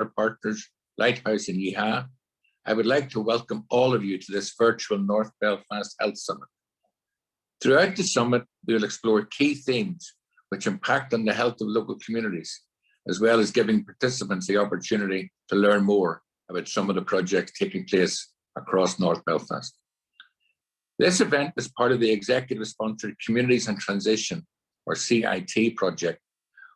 partners, Lighthouse and Yeehaw, I would like to welcome all of you to this virtual North Belfast Health Summit. Throughout the summit, we will explore key themes which impact on the health of local communities, as well as giving participants the opportunity to learn more about some of the projects taking place across North Belfast. This event is part of the executive-sponsored Communities in Transition, or CIT project,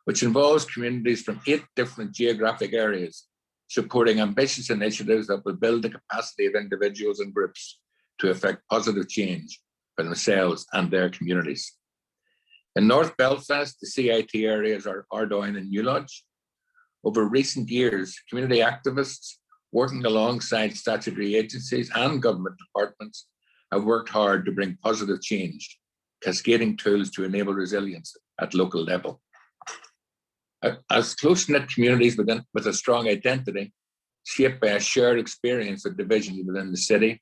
which involves communities from 8 different geographic areas, supporting ambitious initiatives that will build the capacity of individuals and groups to effect positive change for themselves and their communities. In North Belfast, the CIT areas are Ardoyne and New Lodge. Over recent years, community activists working alongside statutory agencies and government departments have worked hard to bring positive change, cascading tools to enable resilience at local level. As close-knit communities with a strong identity, shaped by a shared experience of division within the city,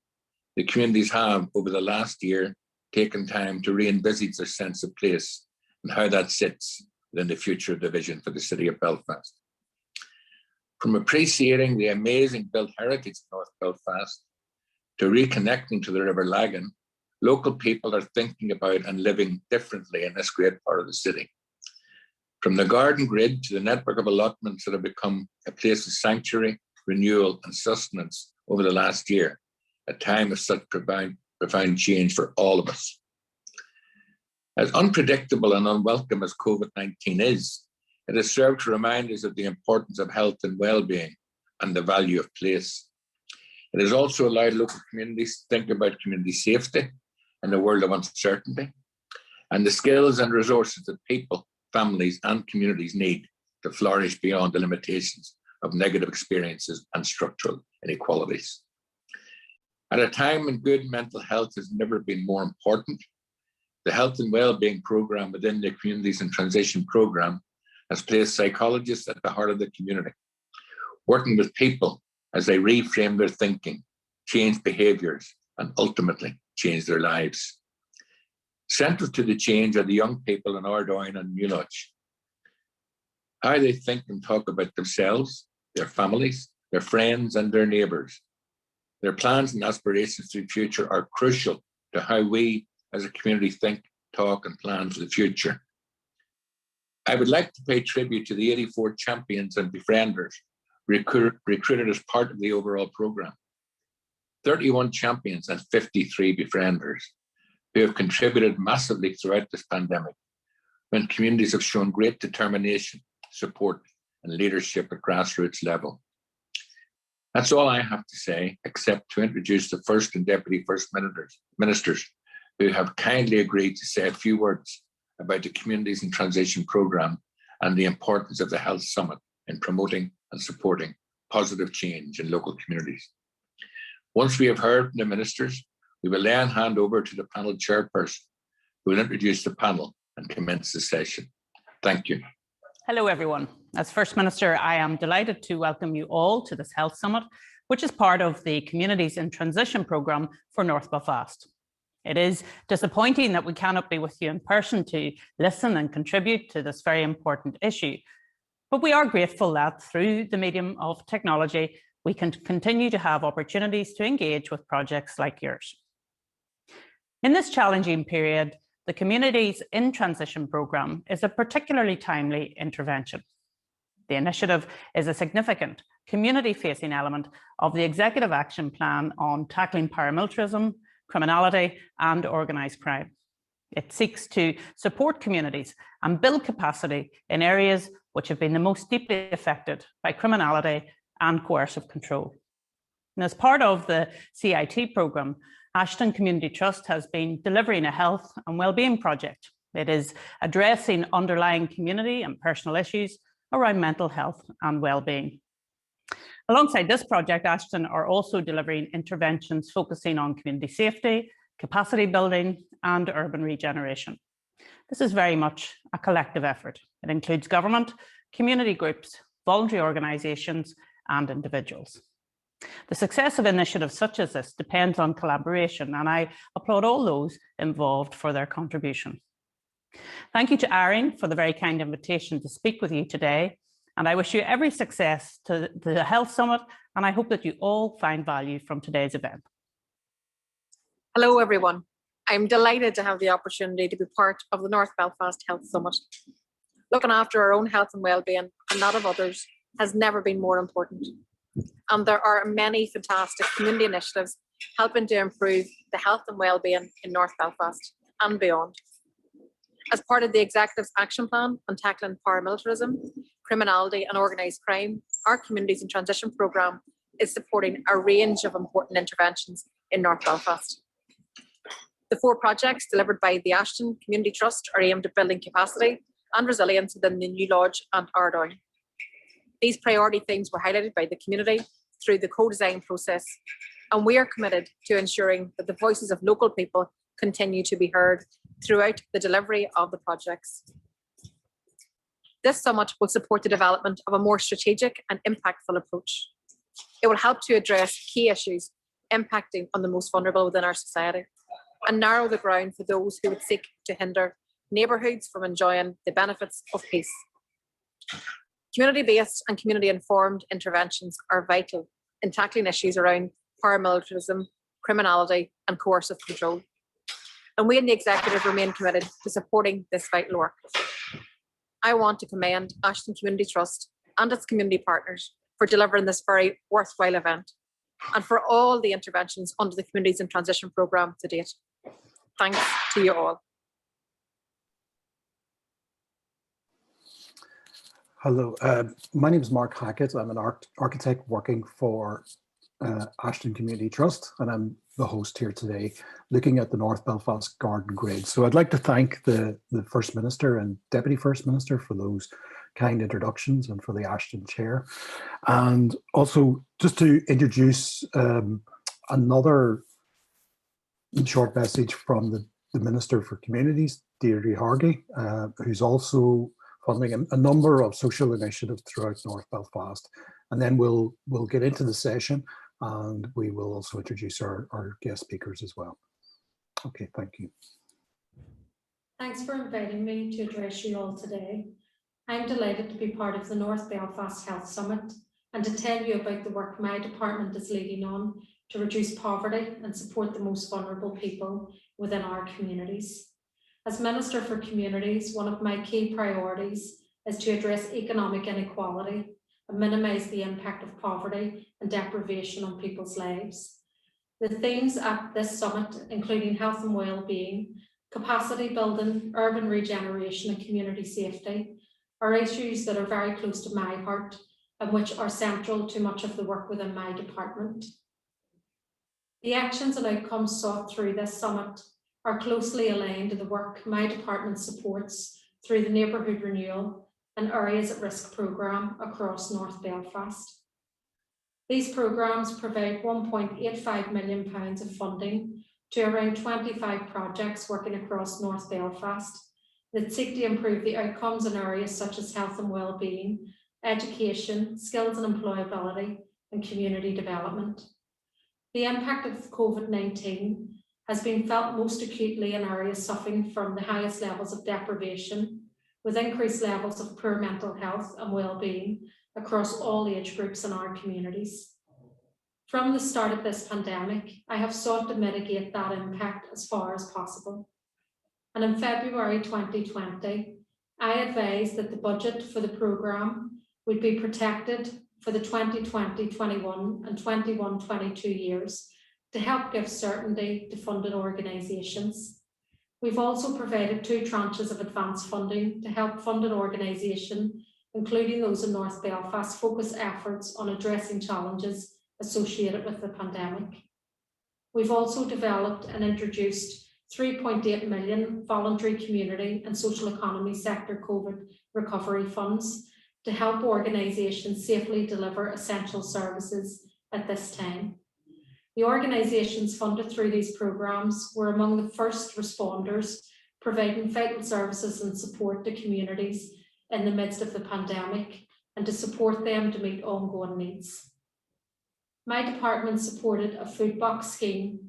the communities have, over the last year, taken time to re-envisage their sense of place and how that sits within the future division for the city of Belfast. From appreciating the amazing built heritage of North Belfast to reconnecting to the River Lagan, local people are thinking about and living differently in this great part of the city. From the garden grid to the network of allotments that have become a place of sanctuary, renewal and sustenance over the last year, a time of such profound change for all of us. As unpredictable and unwelcome as COVID-19 is, it has served to remind us of the importance of health and well-being and the value of place. It has also allowed local communities to think about community safety in a world of uncertainty and the skills and resources that people, families and communities need to flourish beyond the limitations of negative experiences and structural inequalities. At a time when good mental health has never been more important, the Health and Wellbeing Programme within the Communities in Transition Programme has placed psychologists at the heart of the community, working with people as they reframe their thinking, change behaviours, and ultimately change their lives. Central to the change are the young people in Ardoyne and New Lodge. How they think and talk about themselves, their families, their friends, and their neighbours. Their plans and aspirations to the future are crucial to how we as a community think, talk, and plan for the future. I would like to pay tribute to the 84 champions and befrienders recruited as part of the overall programme. 31 champions and 53 befrienders who have contributed massively throughout this pandemic, when communities have shown great determination, support, and leadership at grassroots level. That's all I have to say, except to introduce the First and Deputy First Ministers who have kindly agreed to say a few words about the Communities in Transition Programme and the importance of the Health Summit in promoting and supporting positive change in local communities. Once we have heard from the ministers, we will then hand over to the panel chairperson, who will introduce the panel and commence the session. Thank you. Hello, everyone. As First Minister, I am delighted to welcome you all to this Health Summit, which is part of the Communities in Transition Programme for North Belfast. It is disappointing that we cannot be with you in person to listen and contribute to this very important issue, but we are grateful that through the medium of technology, we can continue to have opportunities to engage with projects like yours. In this challenging period, the Communities in Transition Programme is a particularly timely intervention. The initiative is a significant community-facing element of the Executive Action Plan on tackling paramilitarism, criminality and organised crime. It seeks to support communities and build capacity in areas which have been the most deeply affected by criminality and coercive control. And as part of the CIT programme, Ashton Community Trust has been delivering a health and wellbeing project. It is addressing underlying community and personal issues around mental health and wellbeing. Alongside this project, Ashton are also delivering interventions focusing on community safety, capacity building, and urban regeneration. This is very much a collective effort. It includes government, community groups, voluntary organisations, and individuals. The success of initiatives such as this depends on collaboration, and I applaud all those involved for their contribution. Thank you to Irene for the very kind invitation to speak with you today, And I wish you every success to the Health Summit, and I hope that you all find value from today's event. Hello, everyone. I'm delighted to have the opportunity to be part of the North Belfast Health Summit. Looking after our own health and well-being and that of others has never been more important. And there are many fantastic community initiatives helping to improve the health and well-being in North Belfast and beyond. As part of the Executive's Action Plan on tackling paramilitarism, criminality and organised crime, our Communities in Transition programme is supporting a range of important interventions in North Belfast. The 4 projects delivered by the Ashton Community Trust are aimed at building capacity and resilience within the New Lodge and Ardown. These priority themes were highlighted by the community through the co-design process, and we are committed to ensuring that the voices of local people continue to be heard throughout the delivery of the projects. This summit will support the development of a more strategic and impactful approach. It will help to address key issues impacting on the most vulnerable within our society and narrow the ground for those who would seek to hinder neighbourhoods from enjoying the benefits of peace. Community-based and community-informed interventions are vital in tackling issues around paramilitarism, criminality and coercive control. And we in the Executive remain committed to supporting this vital work. I want to commend Ashton Community Trust and its community partners for delivering this very worthwhile event and for all the interventions under the Communities in Transition programme to date. Thanks to you all. Hello, my name is Mark Hackett. I'm an architect working for Ashton Community Trust, and I'm the host here today looking at the North Belfast Garden Grid. So I'd like to thank the First Minister and Deputy First Minister for those kind introductions and for the Ashton Chair. And also just to introduce another short message from the Minister for Communities, Deirdre Hargey, who's also funding a number of social initiatives throughout North Belfast. And then we'll get into the session and we will also introduce our guest speakers as well. Okay, thank you. Thanks for inviting me to address you all today. I'm delighted to be part of the North Belfast Health Summit and to tell you about the work my department is leading on to reduce poverty and support the most vulnerable people within our communities. As Minister for Communities, one of my key priorities is to address economic inequality and minimise the impact of poverty and deprivation on people's lives. The themes at this summit, including health and well-being, capacity building, urban regeneration and community safety, are issues that are very close to my heart and which are central to much of the work within my department. The actions and outcomes sought through this summit are closely aligned to the work my department supports through the Neighbourhood Renewal and Areas at Risk programme across North Belfast. These programmes provide £1.85 million of funding to around 25 projects working across North Belfast that seek to improve the outcomes in areas such as health and well-being, education, skills and employability, and community development. The impact of COVID-19 has been felt most acutely in areas suffering from the highest levels of deprivation, with increased levels of poor mental health and well-being across all age groups in our communities. From the start of this pandemic, I have sought to mitigate that impact as far as possible. And in February 2020, I advised that the budget for the programme would be protected for the 2020-21 and 21-22 years to help give certainty to funded organisations. We've also provided 2 tranches of advance funding to help funded organisations, including those in North Belfast, focus efforts on addressing challenges associated with the pandemic. We've also developed and introduced 3.8 million voluntary community and social economy sector COVID recovery funds to help organisations safely deliver essential services at this time. The organisations funded through these programmes were among the first responders providing vital services and support to communities in the midst of the pandemic and to support them to meet ongoing needs. My department supported a food box scheme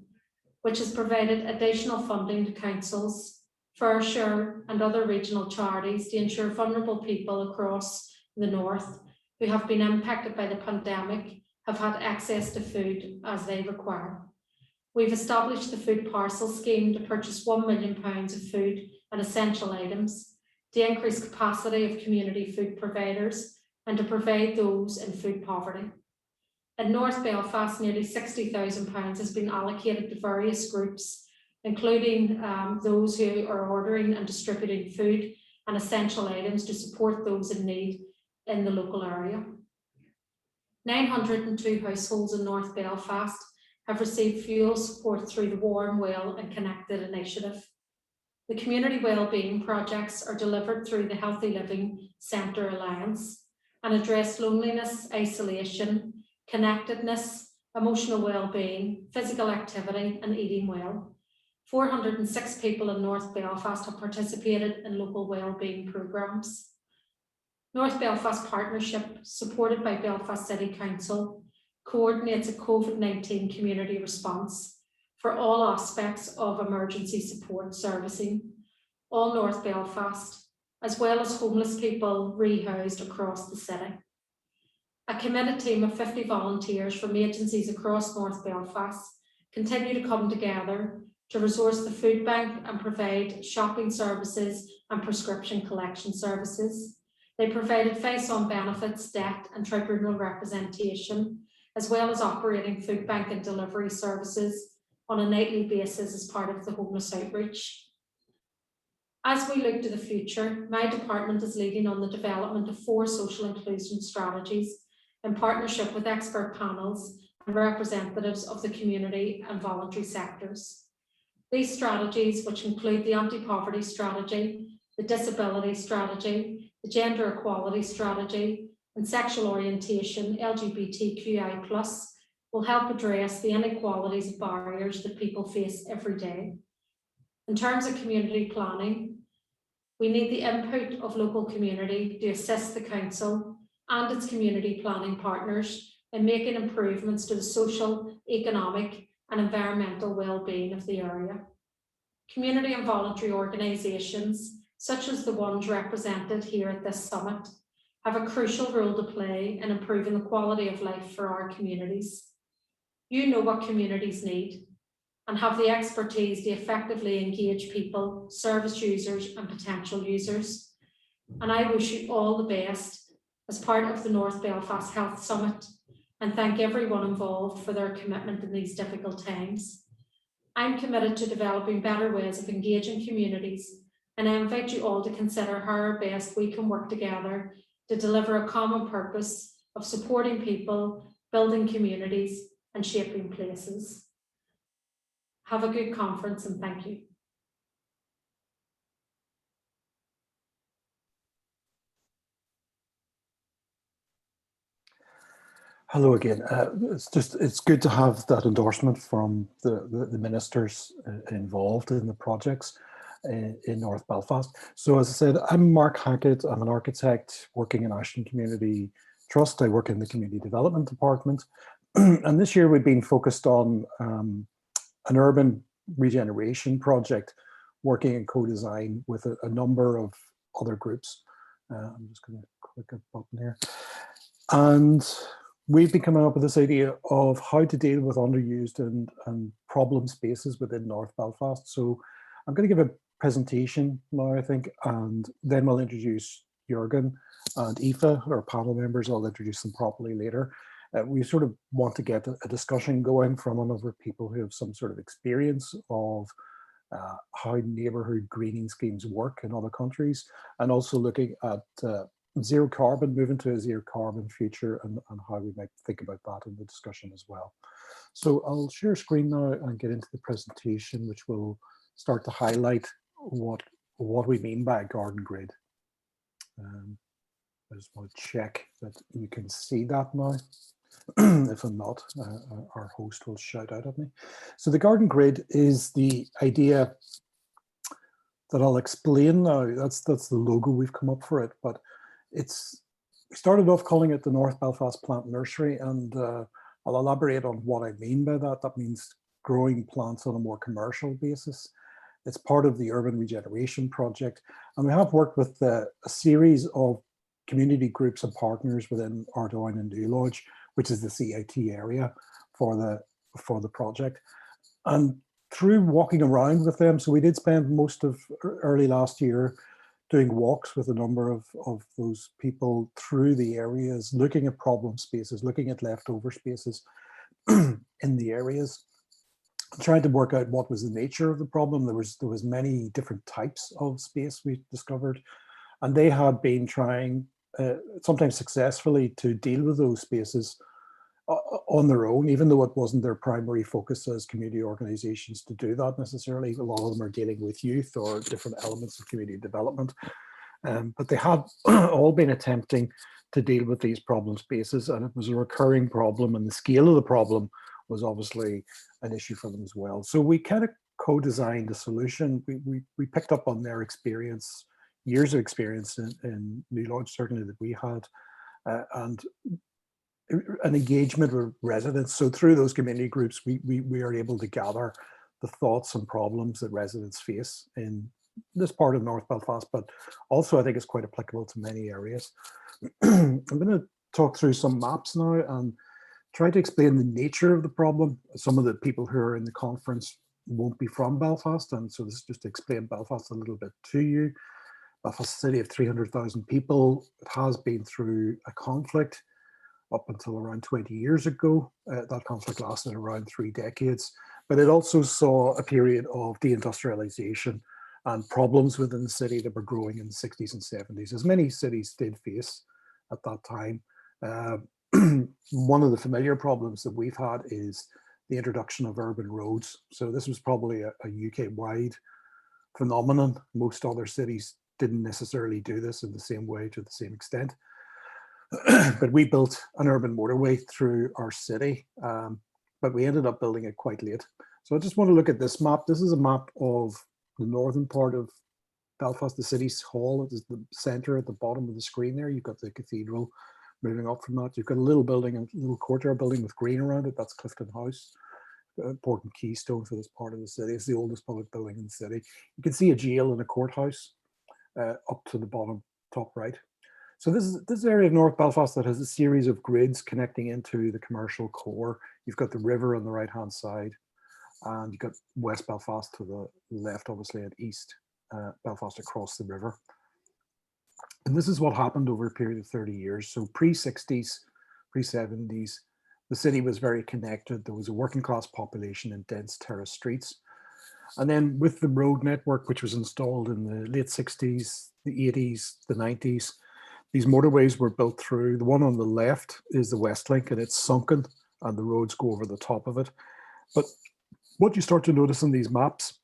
which has provided additional funding to councils, Fair Share and other regional charities to ensure vulnerable people across the north, who have been impacted by the pandemic, have had access to food as they require. We've established the food parcel scheme to purchase £1 million of food and essential items, to increase capacity of community food providers and to provide those in food poverty. In North Belfast, nearly £60,000 has been allocated to various groups, including those who are ordering and distributing food and essential items to support those in need in the local area. 902 households in North Belfast have received fuel support through the Warm, Well and Connected initiative. The community wellbeing projects are delivered through the Healthy Living Centre Alliance and address loneliness, isolation, connectedness, emotional well-being, physical activity and eating well. 406 people in North Belfast have participated in local wellbeing programmes. North Belfast Partnership, supported by Belfast City Council, coordinates a COVID-19 community response for all aspects of emergency support servicing, all North Belfast, as well as homeless people rehoused across the city. A committed team of 50 volunteers from agencies across North Belfast continue to come together to resource the food bank and provide shopping services and prescription collection services. They provided face-on benefits, debt and tribunal representation, as well as operating food bank and delivery services on a nightly basis as part of the homeless outreach. As we look to the future, my department is leading on the development of 4 social inclusion strategies in partnership with expert panels and representatives of the community and voluntary sectors. These strategies, which include the anti-poverty strategy, the disability strategy, the gender equality strategy, and sexual orientation, LGBTQI+, will help address the inequalities and barriers that people face every day. In terms of community planning, we need the input of local community to assist the council and its community planning partners in making improvements to the social, economic and environmental well-being of the area. Community and voluntary organisations, such as the ones represented here at this summit, have a crucial role to play in improving the quality of life for our communities. You know what communities need and have the expertise to effectively engage people, service users and potential users. And I wish you all the best as part of the North Belfast Health Summit and thank everyone involved for their commitment in these difficult times. I'm committed to developing better ways of engaging communities, and I invite you all to consider how best we can work together to deliver a common purpose of supporting people, building communities and shaping places. Have a good conference and thank you. Hello again. It's good to have that endorsement from the ministers involved in the projects in North Belfast. So as I said, I'm Mark Hackett. I'm an architect working in Ashton Community Trust. I work in the Community Development Department. And this year we've been focused on an urban regeneration project, working in co-design with a number of other groups. I'm just going to click a button here. And we've been coming up with this idea of how to deal with underused and problem spaces within North Belfast. So I'm going to give a presentation now, I think, and then we'll introduce Jürgen and Aoife, our panel members. I'll introduce them properly later. We sort of want to get a discussion going from a number of people who have some sort of experience of how neighbourhood greening schemes work in other countries, and also looking at zero carbon, moving to a zero carbon future, and how we might think about that in the discussion as well. So I'll share screen now and get into the presentation, which will start to highlight what we mean by a garden grid. I just want to check that you can see that now. If I'm not, our host will shout out at me. So the garden grid is the idea that I'll explain now. That's the logo we've come up for it, but we started off calling it the North Belfast Plant Nursery, and I'll elaborate on what I mean by that. That means growing plants on a more commercial basis. It's part of the urban regeneration project, and we have worked with a series of community groups and partners within Ardoyne and New Lodge, which is the CIT area for the project. And through walking around with them, so we did spend most of early last year doing walks with a number of those people through the areas, looking at problem spaces, looking at leftover spaces in the areas, trying to work out what was the nature of the problem. There was many different types of space we discovered, and they had been trying, sometimes successfully, to deal with those spaces on their own, even though it wasn't their primary focus as community organizations to do that necessarily. A lot of them are dealing with youth or different elements of community development. But they had all been attempting to deal with these problem spaces, and it was a recurring problem, and the scale of the problem was obviously an issue for them as well. So we kind of co-designed a solution. We picked up on their experience, years of experience in New Lodge, certainly, that we had, and an engagement with residents. So through those community groups, we are able to gather the thoughts and problems that residents face in this part of North Belfast, but also I think it's quite applicable to many areas. I'm going to talk through some maps now and try to explain the nature of the problem. Some of the people who are in the conference won't be from Belfast, and so this is just to explain Belfast a little bit to you. Belfast, a city of 300,000 people. It has been through a conflict up until around 20 years ago. That conflict lasted around 3 decades, but it also saw a period of deindustrialization and problems within the city that were growing in the 60s and 70s, as many cities did face at that time. One of the familiar problems that we've had is the introduction of urban roads. So this was probably a UK-wide phenomenon. Most other cities didn't necessarily do this in the same way to the same extent. But we built an urban motorway through our city, but we ended up building it quite late. So I just want to look at this map. This is a map of the northern part of Belfast, the city's hall. It is the centre at the bottom of the screen there. You've got the cathedral. Moving up from that, you've got a little building, a little courtyard building with green around it. That's Clifton House, an important keystone for this part of the city. It's the oldest public building in the city. You can see a jail and a courthouse up to the bottom, top right. So this area of North Belfast that has a series of grids connecting into the commercial core. You've got the river on the right-hand side, and you've got West Belfast to the left, obviously, and East Belfast across the river. And this is what happened over a period of 30 years. So pre-60s, pre-70s, the city was very connected. There was a working class population in dense terrace streets. And then with the road network, which was installed in the late 60s, the 80s, the 90s, these motorways were built through. The one on the left is the West Link, and it's sunken, and the roads go over the top of it. But what you start to notice in these maps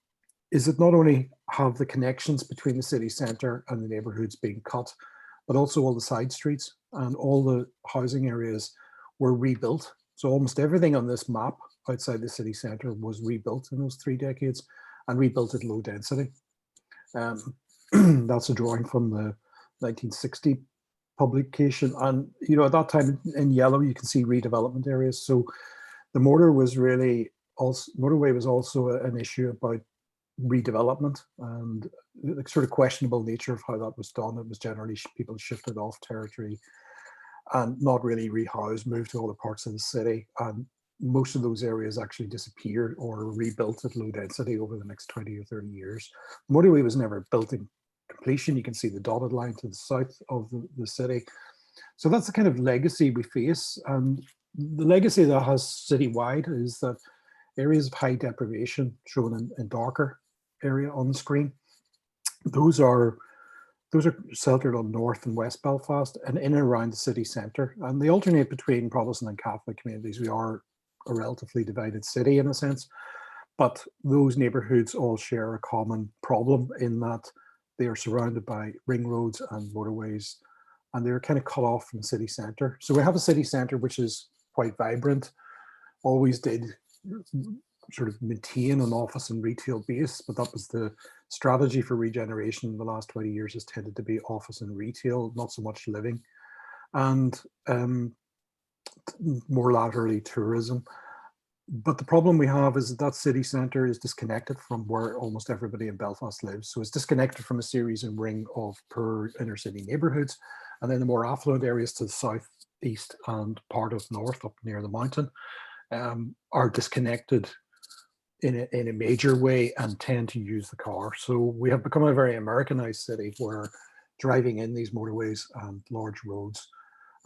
is that not only have the connections between the city centre and the neighbourhoods being cut, but also all the side streets and all the housing areas were rebuilt. So almost everything on this map outside the city centre was rebuilt in those 3 decades, and rebuilt at low density. That's a drawing from the 1960 publication. And you know, at that time in yellow, you can see redevelopment areas. So the motorway was also an issue about redevelopment and the sort of questionable nature of how that was done. It was generally people shifted off territory and not really rehoused, moved to other parts of the city, and most of those areas actually disappeared or rebuilt at low density over the next 20 or 30 years. The motorway was never built in completion. You can see the dotted line to the south of the city. So that's the kind of legacy we face, and the legacy that has citywide is that areas of high deprivation, shown in darker area on the screen, those are centred on North and West Belfast and in and around the city centre, and they alternate between Protestant and Catholic communities. We are a relatively divided city in a sense, but those neighbourhoods all share a common problem in that they are surrounded by ring roads and motorways, and they're kind of cut off from the city centre. So we have a city centre which is quite vibrant, always did sort of maintain an office and retail base, but that was the strategy for regeneration in the last 20 years, has tended to be office and retail, not so much living, and more laterally tourism. But the problem we have is that city centre is disconnected from where almost everybody in Belfast lives. So it's disconnected from a series and ring of poor inner city neighbourhoods, And then the more affluent areas to the south, east, and part of north up near the mountain are disconnected in a major way and tend to use the car. So we have become a very Americanized city where driving in these motorways and large roads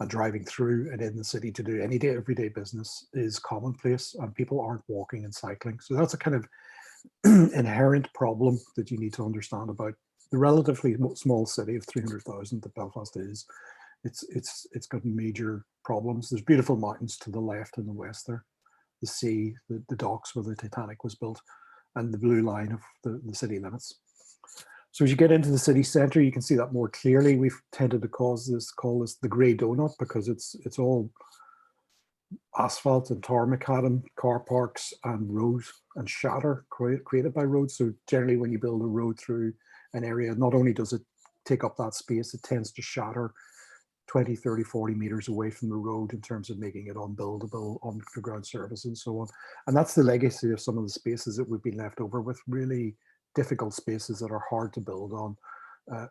and driving through and in the city to do any everyday business is commonplace, and people aren't walking and cycling. So that's a kind of inherent problem that you need to understand about the relatively small city of 300,000 that Belfast is. It's got major problems. There's beautiful mountains to the left and the west there, the sea, the docks where the Titanic was built, and the blue line of the city limits. So as you get into the city centre, you can see that more clearly. We've tended to call this the grey donut because it's all asphalt and tar macadam, car parks and roads and shatter created by roads. So generally when you build a road through an area, not only does it take up that space, it tends to shatter 20, 30, 40 meters away from the road in terms of making it unbuildable, underground service and so on. And that's the legacy of some of the spaces that we've been left over with, really difficult spaces that are hard to build on,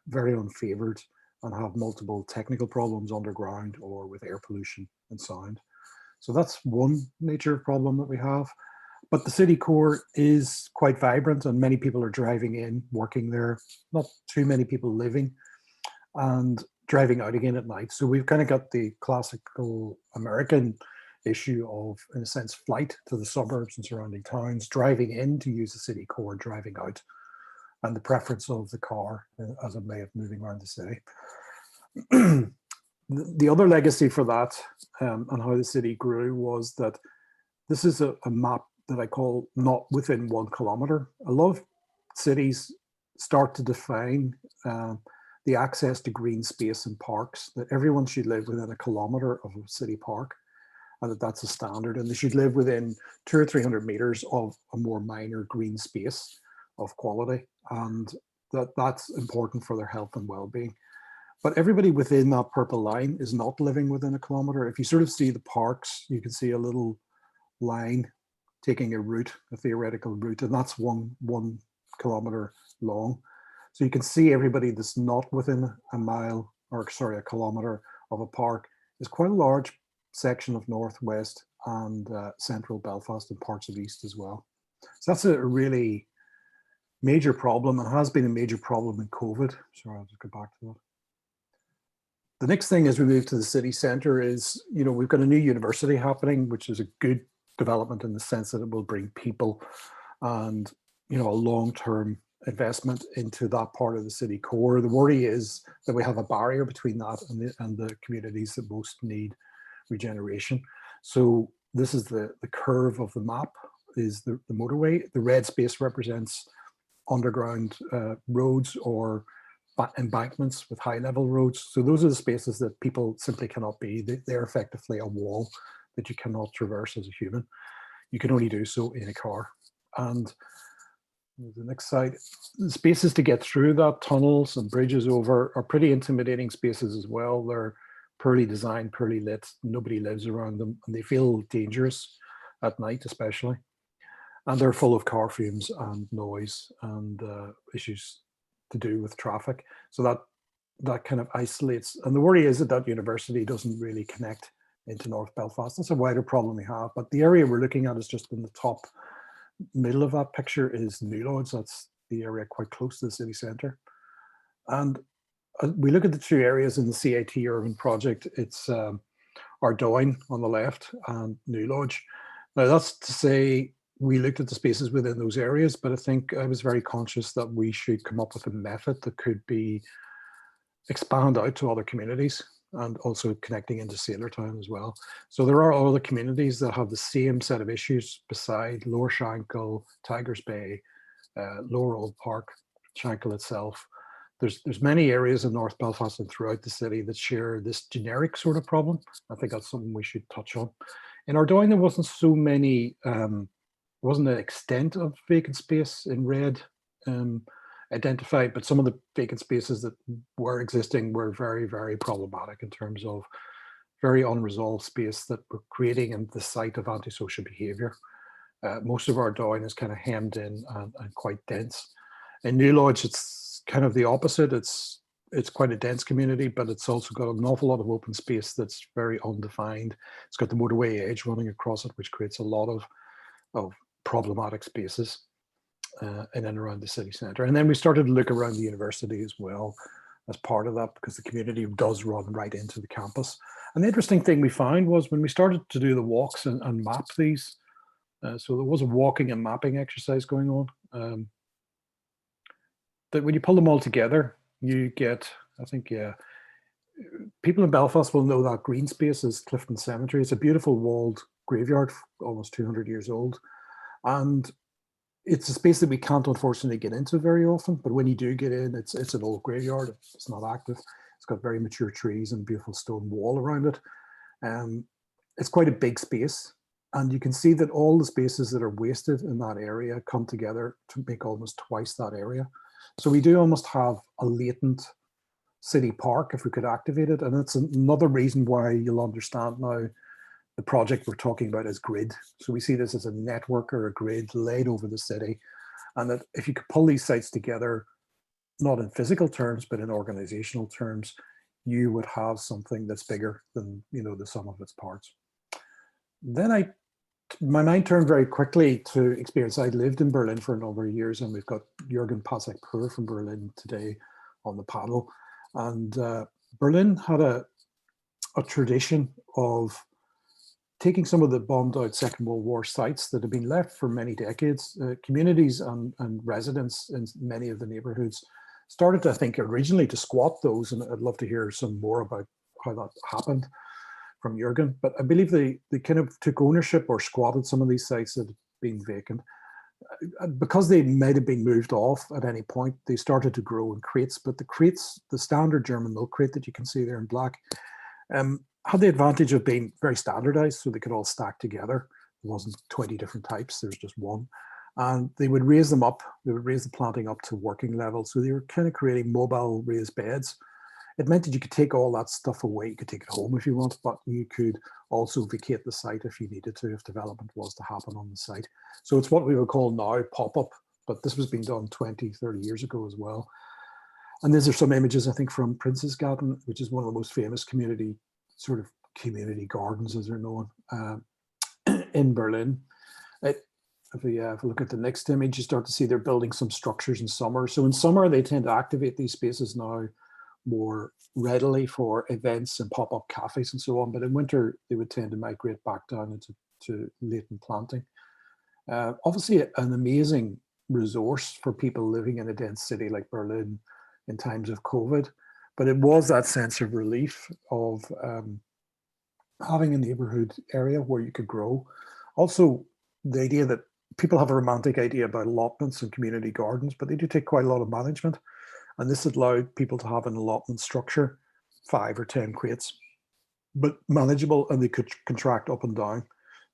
very unfavored, and have multiple technical problems underground or with air pollution and sound. So that's one major problem that we have. But the city core is quite vibrant and many people are driving in, working there, not too many people living, and driving out again at night. So we've kind of got the classical American issue of, in a sense, flight to the suburbs and surrounding towns, driving in to use the city core, driving out, and the preference of the car as a way of moving around the city. The other legacy for that and how the city grew was that this is a map that I call not within 1 kilometre. A lot of cities start to define the access to green space and parks, that everyone should live within 1 kilometre of a city park, and that's a standard, and they should live within 200 or 300 metres of a more minor green space of quality, and that's important for their health and well-being. But everybody within that purple line is not living within 1 kilometre. If you sort of see the parks, you can see a little line taking a route, a theoretical route, and that's one kilometre long. So you can see everybody that's not within a mile, or sorry, 1 kilometre of a park is quite a large section of northwest and central Belfast and parts of east as well. So that's a really major problem, and has been a major problem in COVID. Sorry, I'll just go back to that. The next thing as we move to the city centre is, you know, we've got a new university happening, which is a good development in the sense that it will bring people and, you know, a long-term investment into that part of the city core. The worry is that we have a barrier between that and the communities that most need regeneration. So this is the curve of the map, is the motorway. The red space represents underground roads or embankments with high level roads. So those are the spaces that people simply cannot be. They're effectively a wall that you cannot traverse as a human. You can only do so in a car. And the next slide, the spaces to get through that, tunnels and bridges over, are pretty intimidating spaces as well. They're poorly designed, poorly lit, nobody lives around them, and they feel dangerous at night especially. And they're full of car fumes and noise and issues to do with traffic. So that kind of isolates. And the worry is that that university doesn't really connect into North Belfast. That's a wider problem we have. But the area we're looking at is just in the top middle of that picture is Newlodge. That's the area quite close to the city centre. And we look at the two areas in the CIT urban project. It's Ardoyne on the left and Newlodge. Now that's to say, we looked at the spaces within those areas, but I think I was very conscious that we should come up with a method that could be expand out to other communities and also connecting into Sailortown as well. So there are other communities that have the same set of issues beside Lower Shankill, Tigers Bay, Lower Old Park, Shankill itself. There's many areas in North Belfast and throughout the city that share this generic sort of problem. I think that's something we should touch on. In Ardoyne, there wasn't so many, wasn't an extent of vacant space in red identified, but some of the vacant spaces that were existing were very, very problematic in terms of very unresolved space that were creating in the site of antisocial behaviour. Most of Ardoyne is kind of hemmed in and quite dense. In Newlodge, it's kind of the opposite. It's it's quite a dense community, but it's also got an awful lot of open space that's very undefined. It's got the motorway edge running across it, which creates a lot of problematic spaces in and around the city centre. And then we started to look around the university as well as part of that, because the community does run right into the campus. And the interesting thing we found was when we started to do the walks and map these, so there was a walking and mapping exercise going on, that when you pull them all together, you get, I think, yeah, people in Belfast will know that green space is Clifton Cemetery. It's a beautiful walled graveyard, almost 200 years old. And it's a space that we can't unfortunately get into very often, but when you do get in, it's an old graveyard. It's not active. It's got very mature trees and beautiful stone wall around it. It's quite a big space, and you can see that all the spaces that are wasted in that area come together to make almost twice that area. So we do almost have a latent city park if we could activate it, and it's another reason why you'll understand now the project we're talking about is grid. So we see this as a network or a grid laid over the city, and that if you could pull these sites together, not in physical terms, but in organizational terms, you would have something that's bigger than, you know, the sum of its parts. Then my mind turned very quickly to experience. I'd lived in Berlin for a number of years, and we've got Jürgen Pasek-Pur from Berlin today on the panel. And Berlin had a tradition of taking some of the bombed out Second World War sites that had been left for many decades. Communities and residents in many of the neighbourhoods started to, I think, originally to squat those, and I'd love to hear some more about how that happened from Jürgen. But I believe they kind of took ownership or squatted some of these sites that had been vacant. Because they might have been moved off at any point, they started to grow in crates. But the crates, the standard German milk crate that you can see there in black, had the advantage of being very standardized, so they could all stack together. There wasn't 20 different types, there's just one. And they would raise them up, they would raise the planting up to working level. So they were kind of creating mobile raised beds. It meant that you could take all that stuff away. You could take it home if you want, but you could also vacate the site if you needed to, if development was to happen on the site. So it's what we would call now pop-up, but this was being done 20, 30 years ago as well. And these are some images, I think, from Princessgarten, which is one of the most famous community gardens, as they're known, in Berlin. If we look at the next image, you start to see they're building some structures in summer. So in summer, they tend to activate these spaces now more readily for events and pop-up cafes and so on. But in winter, they would tend to migrate back down into latent planting. Obviously, an amazing resource for people living in a dense city like Berlin in times of COVID. But it was that sense of relief of having a neighborhood area where you could grow. Also, the idea that people have a romantic idea about allotments and community gardens, but they do take quite a lot of management. And this allowed people to have an allotment structure, 5 or 10 crates, but manageable, and they could contract up and down.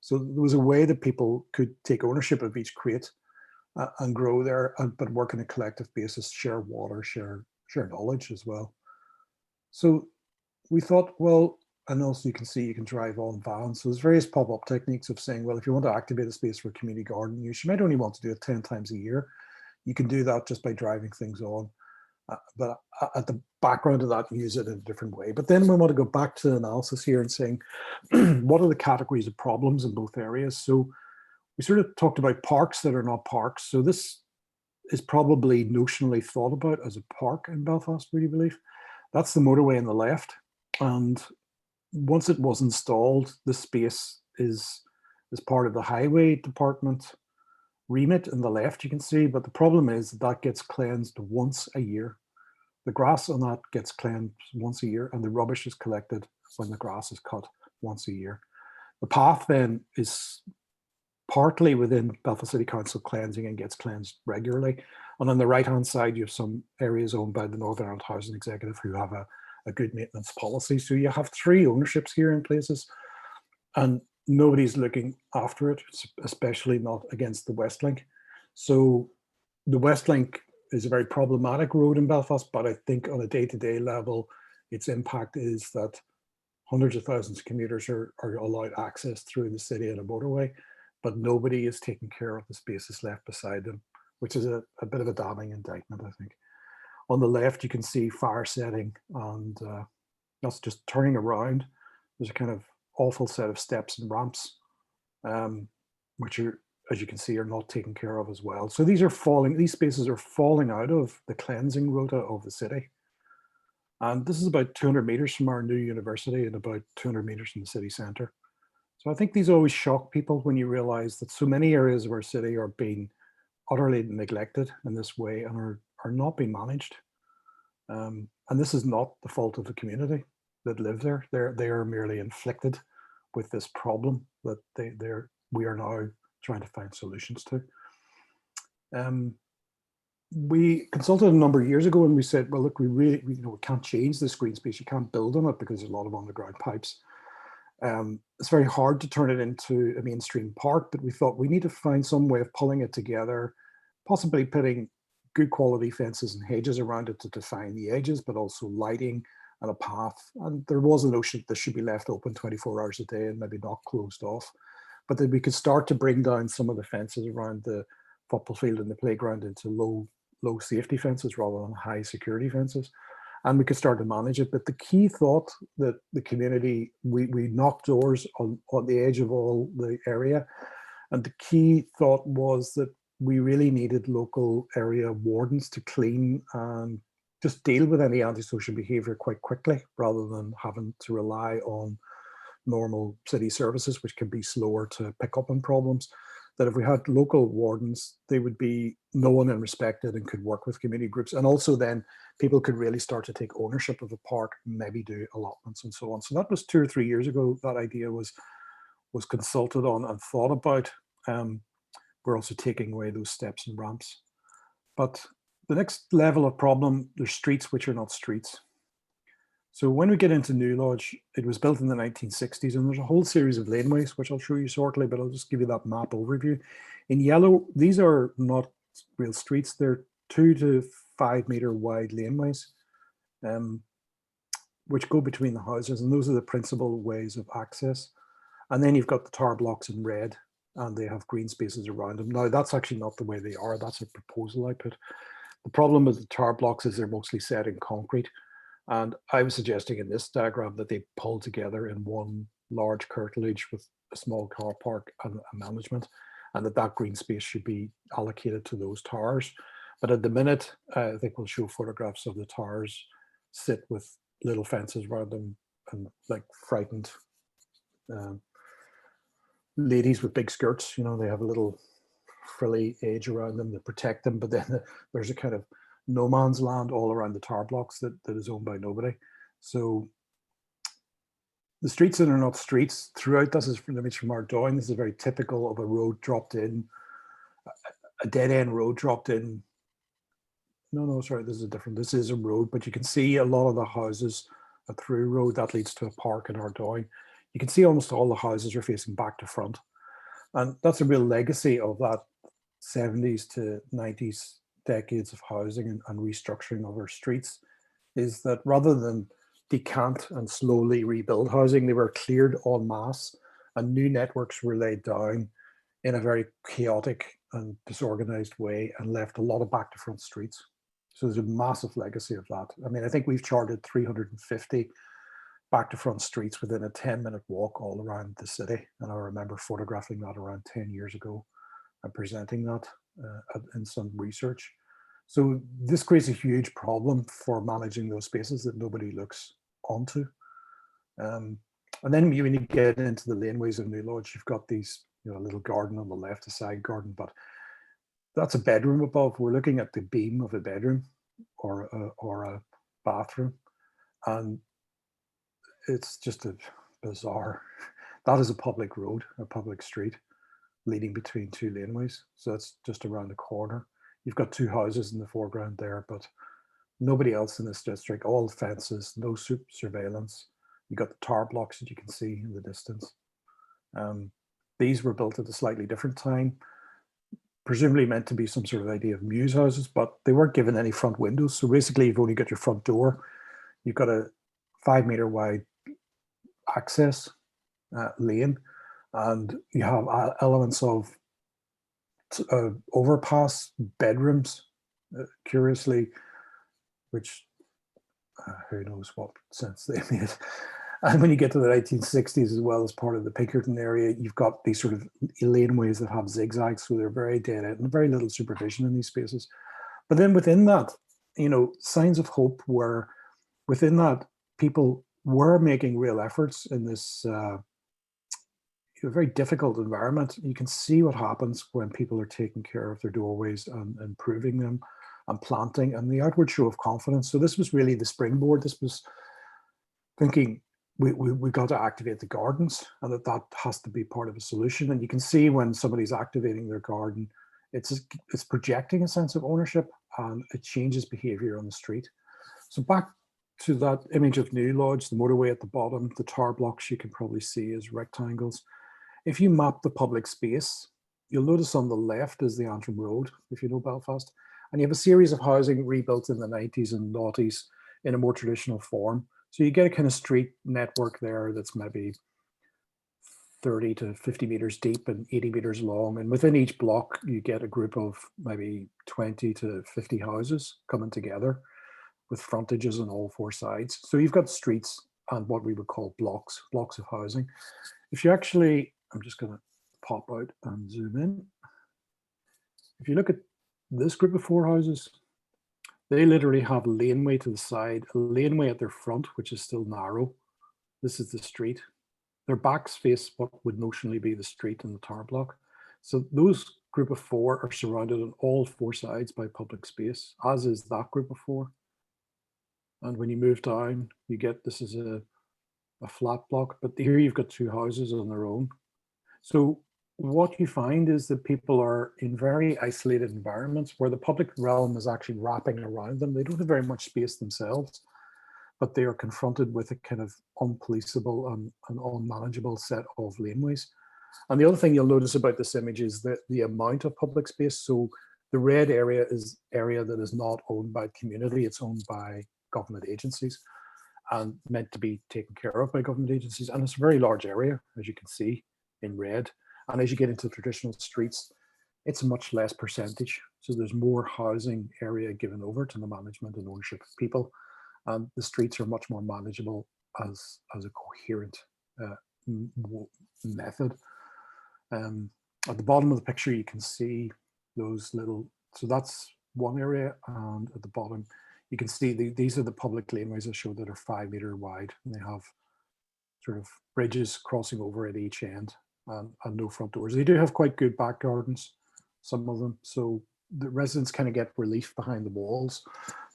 So there was a way that people could take ownership of each crate and grow there, but work on a collective basis, share water, share knowledge as well. So we thought, well, and also you can see you can drive on vans. So there's various pop-up techniques of saying, well, if you want to activate a space for a community garden use, you might only want to do it 10 times a year. You can do that just by driving things on. But at the background of that, use it in a different way. But then we want to go back to the analysis here and saying, what are the categories of problems in both areas? So we sort of talked about parks that are not parks. So this is probably notionally thought about as a park in Belfast, would you believe? That's the motorway on the left. And once it was installed, the space is part of the highway department remit on the left, you can see, but the problem is that gets cleansed once a year. The grass on that gets cleansed once a year, and the rubbish is collected when the grass is cut once a year. The path then is partly within Belfast City Council cleansing and gets cleansed regularly. And on the right-hand side, you have some areas owned by the Northern Ireland Housing Executive who have a good maintenance policy. So you have 3 ownerships here in places, and nobody's looking after it, especially not against the West Link. So the West Link is a very problematic road in Belfast, but I think on a day-to-day level, its impact is that hundreds of thousands of commuters are allowed access through the city and a motorway, but nobody is taking care of the spaces left beside them, which is a bit of a damning indictment, I think. On the left, you can see fire setting, and that's just turning around. There's a kind of awful set of steps and ramps, which are, as you can see, are not taken care of as well. So these spaces are falling out of the cleansing rota of the city. And this is about 200 meters from our new university and about 200 meters from the city centre. So I think these always shock people when you realize that so many areas of our city are being utterly neglected in this way and are not being managed. And this is not the fault of the community that live there. They are merely inflicted with this problem that we are now trying to find solutions to. We consulted a number of years ago and we said, well, look, we can't change this green space. You can't build on it because there's a lot of underground pipes. It's very hard to turn it into a mainstream park, but we thought we need to find some way of pulling it together, possibly putting good quality fences and hedges around it to define the edges, but also lighting and a path. And there was a notion that this should be left open 24 hours a day and maybe not closed off, but that we could start to bring down some of the fences around the football field and the playground into low safety fences rather than high security fences. And we could start to manage it. But the key thought that the community, we knocked doors on the edge of all the area. And the key thought was that we really needed local area wardens to clean and just deal with any antisocial behaviour quite quickly, rather than having to rely on normal city services, which can be slower to pick up on problems. That if we had local wardens, they would be known and respected and could work with community groups. And also then people could really start to take ownership of the park, maybe do allotments and so on. So that was 2 or 3 years ago. That idea was consulted on and thought about. We're also taking away those steps and ramps. But the next level of problem, there's streets which are not streets. So when we get into New Lodge, it was built in the 1960s, and there's a whole series of laneways, which I'll show you shortly, but I'll just give you that map overview. In yellow, these are not real streets. They're 2 to 5 meter wide laneways, which go between the houses, and those are the principal ways of access. And then you've got the tower blocks in red, and they have green spaces around them. Now, that's actually not the way they are. That's a proposal I put. The problem with the tower blocks is they're mostly set in concrete. And I was suggesting in this diagram that they pull together in one large curtilage with a small car park and a management, and that green space should be allocated to those towers. But at the minute, I think we'll show photographs of the towers sit with little fences around them and like frightened ladies with big skirts. You know, they have a little frilly edge around them that protect them, but then there's a kind of no man's land all around the tower blocks that is owned by nobody. So the streets that are not streets throughout, this is an image from our drawing. This is very typical of a road dropped in, a dead end road dropped in. No, sorry, this is a road, but you can see a lot of the houses, a through road that leads to a park in our drawing. You can see almost all the houses are facing back to front. And that's a real legacy of that 70s to 90s decades of housing and restructuring of our streets, is that rather than decant and slowly rebuild housing, they were cleared en masse and new networks were laid down in a very chaotic and disorganized way and left a lot of back to front streets. So there's a massive legacy of that. I mean, I think we've charted 350 back to front streets within a 10-minute walk all around the city. And I remember photographing that around 10 years ago and presenting that in some research. So this creates a huge problem for managing those spaces that nobody looks onto. And then when you get into the laneways of New Lodge, you've got these, you know, a little garden on the left, a side garden, but that's a bedroom above. We're looking at the beam of a bedroom or a bathroom. And it's just a bizarre, that is a public road, a public street leading between 2 laneways. So it's just around the corner. You've got 2 houses in the foreground there, but nobody else in this district, all fences, no surveillance. You've got the tower blocks that you can see in the distance. These were built at a slightly different time, presumably meant to be some sort of idea of mews houses, but they weren't given any front windows. So basically you've only got your front door. You've got a 5 meter wide access lane, and you have elements of overpass bedrooms, curiously which who knows what sense they made. And when you get to the 1960s as well, as part of the Pinkerton area, you've got these sort of laneways that have zigzags, so they're very dead end and very little supervision in these spaces. But then within that, you know, signs of hope were within that people were making real efforts in this very difficult environment. You can see what happens when people are taking care of their doorways and improving them and planting and the outward show of confidence. So this was really the springboard. This was thinking we got to activate the gardens, and that has to be part of a solution. And you can see when somebody's activating their garden, it's projecting a sense of ownership and it changes behavior on the street. So back to that image of New Lodge, the motorway at the bottom, the tower blocks you can probably see as rectangles. If you map the public space, you'll notice on the left is the Antrim Road, if you know Belfast, and you have a series of housing rebuilt in the 90s and noughties in a more traditional form. So you get a kind of street network there that's maybe 30 to 50 meters deep and 80 meters long. And within each block, you get a group of maybe 20 to 50 houses coming together with frontages on all four sides. So you've got streets and what we would call blocks of housing. If you actually, I'm just going to pop out and zoom in. If you look at this group of four houses, they literally have a laneway to the side, a laneway at their front, which is still narrow. This is the street. Their backs face what would notionally be the street and the tower block. So those group of four are surrounded on all four sides by public space, as is that group of four. And when you move down, you get, this is a flat block, but here you've got two houses on their own. So what you find is that people are in very isolated environments where the public realm is actually wrapping around them. They don't have very much space themselves, but they are confronted with a kind of unpoliceable and unmanageable set of laneways. And the other thing you'll notice about this image is that the amount of public space. So the red area is area that is not owned by the community, it's owned by government agencies and meant to be taken care of by government agencies. And it's a very large area, as you can see in red. And as you get into traditional streets, it's a much less percentage. So there's more housing area given over to the management and ownership of people. And the streets are much more manageable as a coherent method. At the bottom of the picture, you can see those little, so that's one area. And at the bottom, you can see these are the public laneways I showed that are 5 meter wide. And they have sort of bridges crossing over at each end. And no front doors. They do have quite good back gardens, some of them. So the residents kind of get relief behind the walls,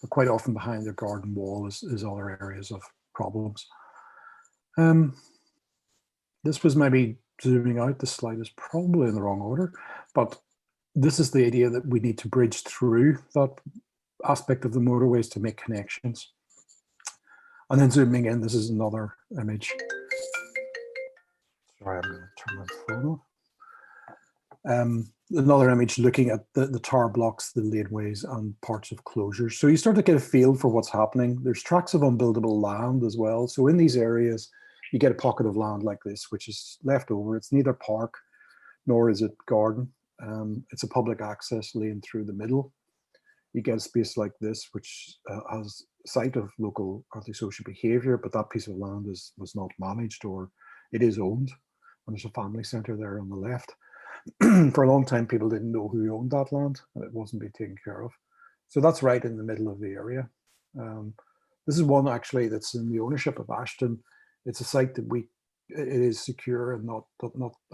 but quite often behind their garden wall is other areas of problems. This was maybe zooming out. This slide is probably in the wrong order, but this is the idea that we need to bridge through that aspect of the motorways to make connections. And then zooming in, this is another image. Sorry, I'm going to turn my phone off. Another image looking at the tower blocks, the laneways and parts of closures. So you start to get a feel for what's happening. There's tracts of unbuildable land as well. So in these areas, you get a pocket of land like this, which is left over. It's neither park nor is it garden. It's a public access lane through the middle. You get a space like this, which has a site of local antisocial behaviour, but that piece of land was not managed, or it is owned. And there's a family centre there on the left. For a long time, people didn't know who owned that land, and it wasn't being taken care of. So that's right in the middle of the area. This is one actually that's in the ownership of Ashton. It's a site that it is secure and not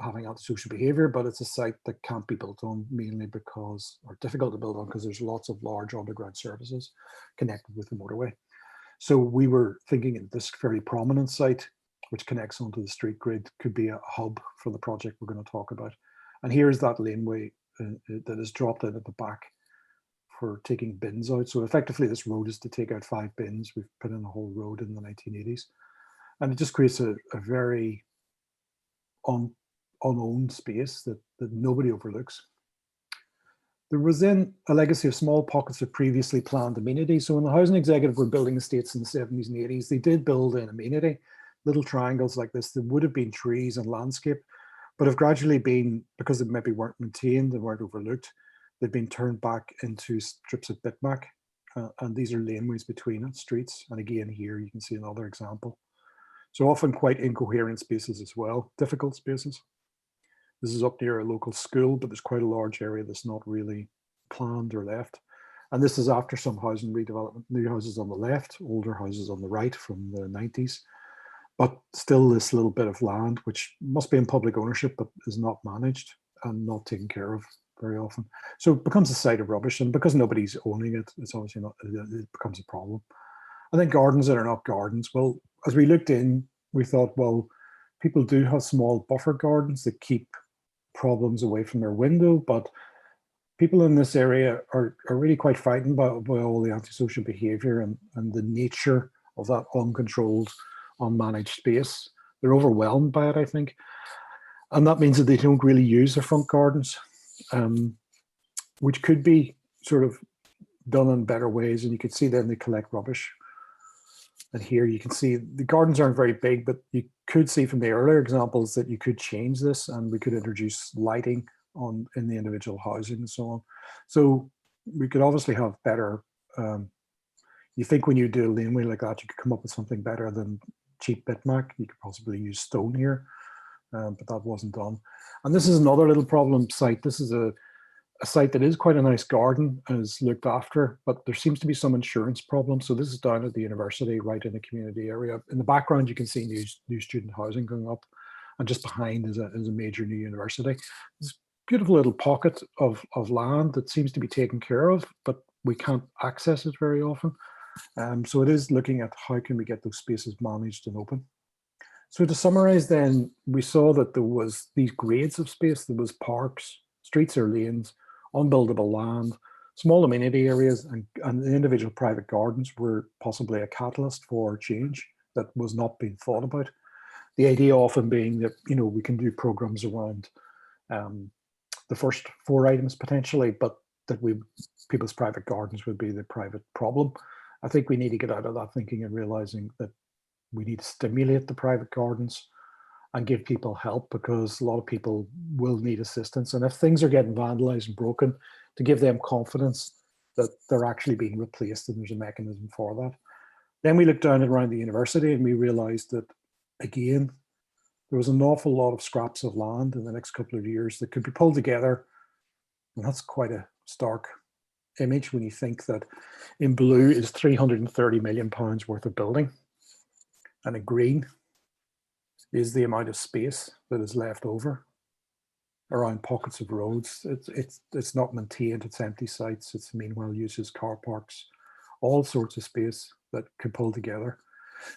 having antisocial behaviour, but it's a site that can't be built on mainly because, or difficult to build on because there's lots of large underground services connected with the motorway. So we were thinking that this fairly prominent site, which connects onto the street grid, could be a hub for the project we're going to talk about. And here's that laneway that is dropped out at the back for taking bins out. So effectively this road is to take out 5 bins. We've put in a whole road in the 1980s. And it just creates a very unowned space that nobody overlooks. There was then a legacy of small pockets of previously planned amenity. So when the housing executive were building estates in the 70s and 80s, they did build an amenity, little triangles like this that would have been trees and landscape, but have gradually been, because they maybe weren't maintained, they weren't overlooked, they've been turned back into strips of bitmac. and these are laneways between it, streets. And again, here you can see another example. So often quite incoherent spaces as well, difficult spaces. This is up near a local school, but there's quite a large area that's not really planned or left. And this is after some housing redevelopment, new houses on the left, older houses on the right from the 90s. But still this little bit of land, which must be in public ownership, but is not managed and not taken care of very often. So it becomes a site of rubbish, and because nobody's owning it, it's obviously not, it becomes a problem. And then gardens that are not gardens. Well, as we looked in, we thought, well, people do have small buffer gardens that keep problems away from their window, but people in this area are really quite frightened by all the antisocial behavior and the nature of that uncontrolled, unmanaged space. They're overwhelmed by it, I think. And that means that they don't really use their front gardens, which could be sort of done in better ways. And you can see then they collect rubbish. And here you can see the gardens aren't very big, but you could see from the earlier examples that you could change this and we could introduce lighting in the individual housing and so on. So we could obviously have better, you think when you do a laneway like that, you could come up with something better than cheap bitmac. You could possibly use stone here, but that wasn't done. And this is another little problem site. This is a site that is quite a nice garden and is looked after, but there seems to be some insurance problems. So this is down at the university, right in the community area. In the background, you can see new student housing going up, and just behind is a major new university. It's a beautiful little pocket of land that seems to be taken care of, but we can't access it very often. So it is looking at how can we get those spaces managed and open. So to summarize then, we saw that there was these grades of space. There was parks, streets or lanes, unbuildable land, small amenity areas, and the individual private gardens were possibly a catalyst for change that was not being thought about. The idea often being that, you know, we can do programs around the first 4 items potentially, but that people's private gardens would be the private problem. I think we need to get out of that thinking and realizing that we need to stimulate the private gardens and give people help, because a lot of people will need assistance. And if things are getting vandalized and broken, to give them confidence that they're actually being replaced and there's a mechanism for that. Then we looked down around the university and we realized that, again, there was an awful lot of scraps of land in the next couple of years that could be pulled together. And that's quite a stark image when you think that in blue is £330 million worth of building, and in green is the amount of space that is left over around pockets of roads. It's not maintained, it's empty sites, it's meanwhile uses, car parks, all sorts of space that can pull together.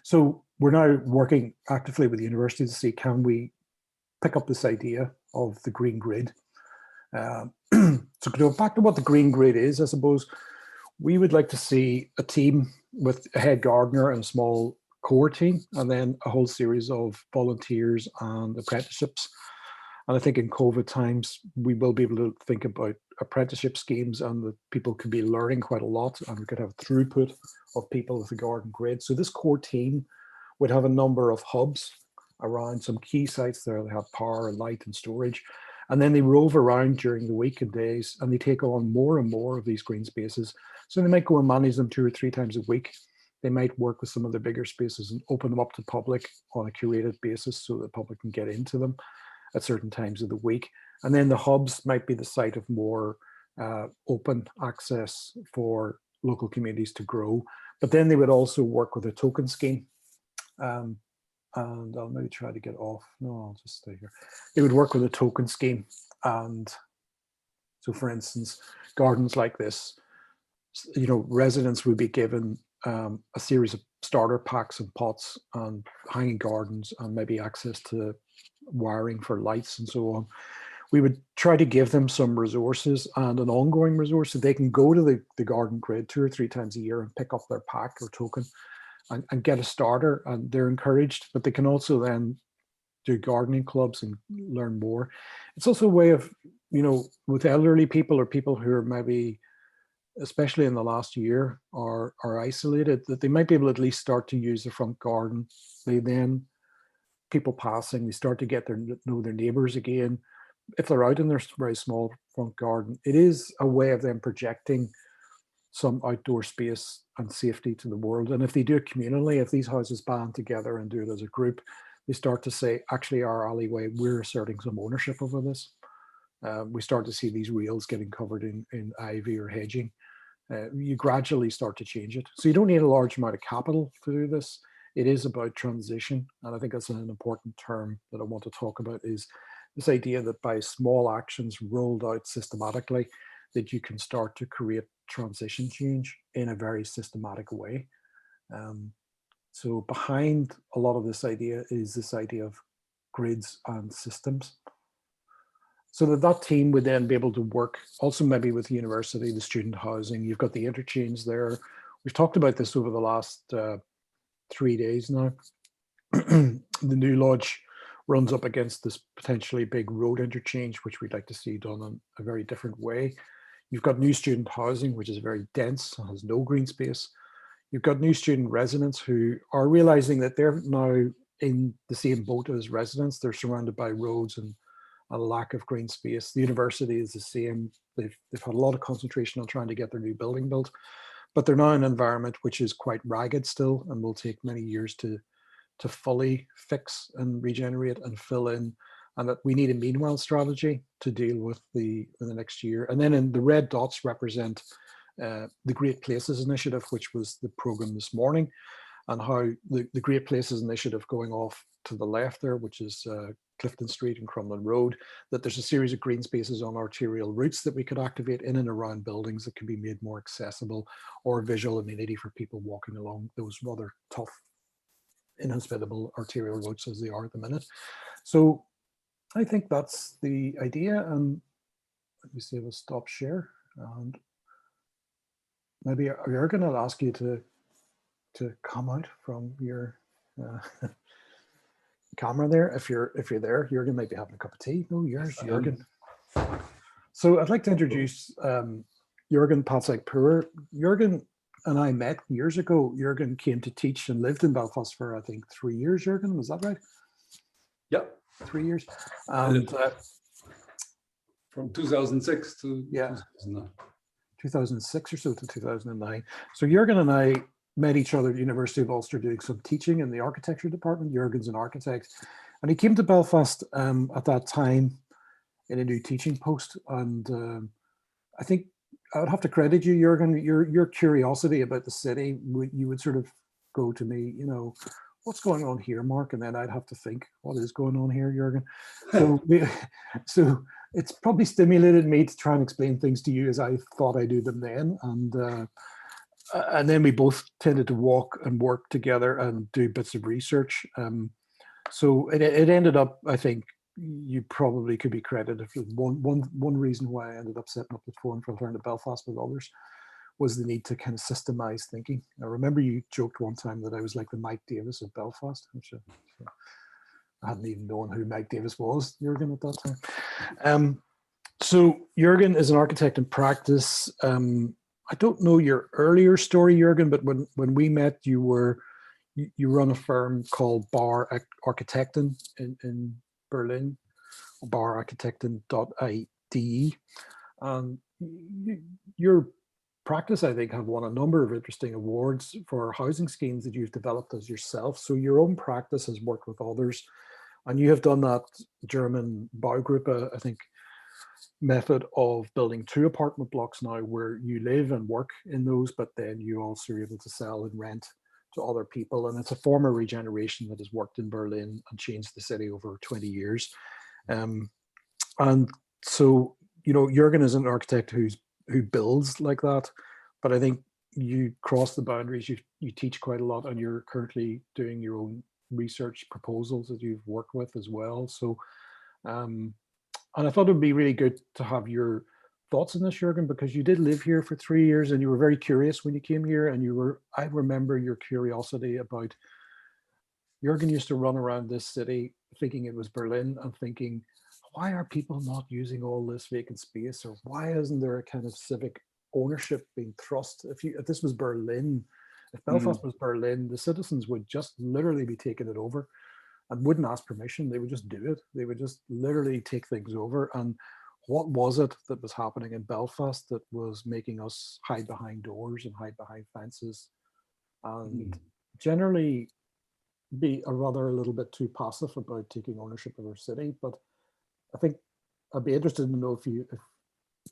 So we're now working actively with the university to see, can we pick up this idea of the green grid? So to go back to what the green grid is, I suppose, we would like to see a team with a head gardener and a small core team, and then a whole series of volunteers and apprenticeships. And I think in COVID times, we will be able to think about apprenticeship schemes, and that people could be learning quite a lot, and we could have throughput of people with a garden grid. So this core team would have a number of hubs around some key sites there. They have power and light and storage. And then they rove around during the week and days, and they take on more and more of these green spaces. So they might go and manage them 2 or 3 times a week. They might work with some of the bigger spaces and open them up to public on a curated basis so that the public can get into them at certain times of the week. And then the hubs might be the site of more open access for local communities to grow. But then they would also work with a token scheme. And I'll maybe try to get off. No, I'll just stay here. They would work with a token scheme. And so, for instance, gardens like this, you know, residents would be given a series of starter packs and pots and hanging gardens and maybe access to wiring for lights and so on. We would try to give them some resources and an ongoing resource so they can go to the garden grid 2 or 3 times a year and pick up their pack or token and get a starter, and they're encouraged, but they can also then do gardening clubs and learn more. It's also a way of, you know, with elderly people or people who are maybe, especially in the last year, are isolated, that they might be able to at least start to use the front garden. They then, people passing, they start to get know their neighbours again. If they're out in their very small front garden, it is a way of them projecting some outdoor space and safety to the world. And if they do it communally, if these houses band together and do it as a group, they start to say, actually, our alleyway, we're asserting some ownership over this. We start to see these rails getting covered in ivy or hedging. You gradually start to change it. So you don't need a large amount of capital to do this. It is about transition. And I think that's an important term that I want to talk about, is this idea that by small actions rolled out systematically, that you can start to create transition change in a very systematic way. So behind a lot of this idea is this idea of grids and systems. So that team would then be able to work also maybe with the university, the student housing. You've got the interchange there. We've talked about this over the last 3 days now. The new lodge runs up against this potentially big road interchange, which we'd like to see done in a very different way. You've got new student housing, which is very dense and has no green space. You've got new student residents who are realizing that they're now in the same boat as residents. They're surrounded by roads and a lack of green space. The university is the same. They've had a lot of concentration on trying to get their new building built, but they're now in an environment which is quite ragged still and will take many years to fully fix and regenerate and fill in. And that we need a meanwhile strategy to deal with the next year. And then in the red dots represent the Great Places Initiative, which was the program this morning, and how the Great Places Initiative going off to the left there, which is Clifton Street and Crumlin Road, that there's a series of green spaces on arterial routes that we could activate in and around buildings that can be made more accessible, or visual amenity for people walking along those rather tough, inhospitable arterial routes as they are at the minute. So I think that's the idea. And let me see, we'll stop share. And maybe Jürgen, I'll ask you to come out from your camera there. If you're there, Jürgen might be having a cup of tea. No, yours, Jürgen. So I'd like to introduce Jürgen Patzak-Purer. Jürgen and I met years ago. Jürgen came to teach and lived in Belfast for, I think, 3 years, Jürgen, was that right? Yep. 3 years. And from 2006 to 2009. 2006 or so to 2009. So Jürgen and I met each other at the University of Ulster doing some teaching in the architecture department. Jürgen's an architect, and he came to Belfast at that time in a new teaching post. And I think I would have to credit you, Jürgen, your curiosity about the city. You would sort of go to me, you know, what's going on here, Mark? And then I'd have to think, what is going on here, Jürgen? So it's probably stimulated me to try and explain things to you as I thought I do them then. And then we both tended to walk and work together and do bits of research. So it ended up, I think, you probably could be credited for one reason why I ended up setting up the Forum for Alternative Belfast with others was the need to kind of systemize thinking. I remember you joked one time that I was like the Mike Davis of Belfast, which I hadn't even known who Mike Davis was, Jürgen, at that time. So Jürgen is an architect in practice. I don't know your earlier story, Jürgen, but when we met, you run a firm called Bar Architekten in Berlin, bararchitekten.de. Your practice, I think, have won a number of interesting awards for housing schemes that you've developed as yourself. So your own practice has worked with others, and you have done that German Baugruppe, I think, method of building 2 apartment blocks now where you live and work in those, but then you also are able to sell and rent to other people. And it's a form of regeneration that has worked in Berlin and changed the city over 20 years. And so, you know, Jürgen is an architect who builds like that, but I think you cross the boundaries. You teach quite a lot, and you're currently doing your own research proposals that you've worked with as well. So, and I thought it would be really good to have your thoughts on this, Jürgen, because you did live here for 3 years and you were very curious when you came here, and I remember your curiosity about, Jürgen used to run around this city thinking it was Berlin and thinking, why are people not using all this vacant space, or why isn't there a kind of civic ownership being thrust? If this was Berlin, if Belfast was Berlin, the citizens would just literally be taking it over and wouldn't ask permission. They would just do it. They would just literally take things over. And what was it that was happening in Belfast that was making us hide behind doors and hide behind fences, and generally be a little bit too passive about taking ownership of our city. But I think I'd be interested to know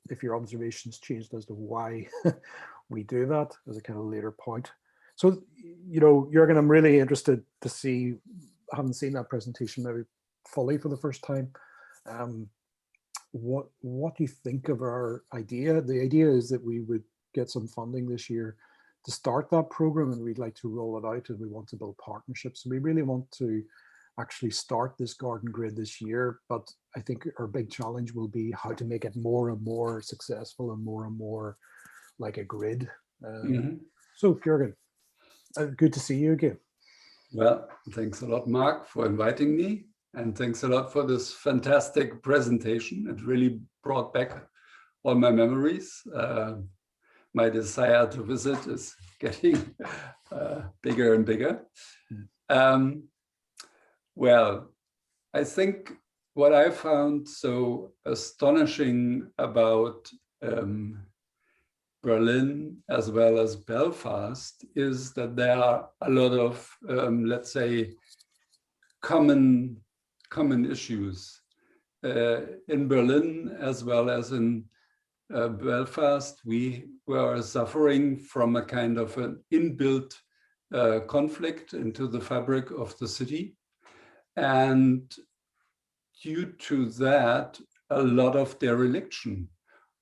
if your observations changed as to why we do that as a kind of later point. So, you know, Jürgen, I'm really interested to see, I haven't seen that presentation maybe fully for the first time. What do you think of our idea? The idea is that we would get some funding this year to start that program, and we'd like to roll it out, and we want to build partnerships. So we really want to actually start this garden grid this year, but I think our big challenge will be how to make it more and more successful and more like a grid. So Jürgen, good to see you again. Well, thanks a lot, Mark, for inviting me, and thanks a lot for this fantastic presentation. It really brought back all my memories. My desire to visit is getting bigger and bigger. Well, I think what I found so astonishing about Berlin as well as Belfast is that there are a lot of, let's say, common issues. In Berlin as well as in Belfast, we were suffering from a kind of an inbuilt conflict into the fabric of the city. And due to that, a lot of dereliction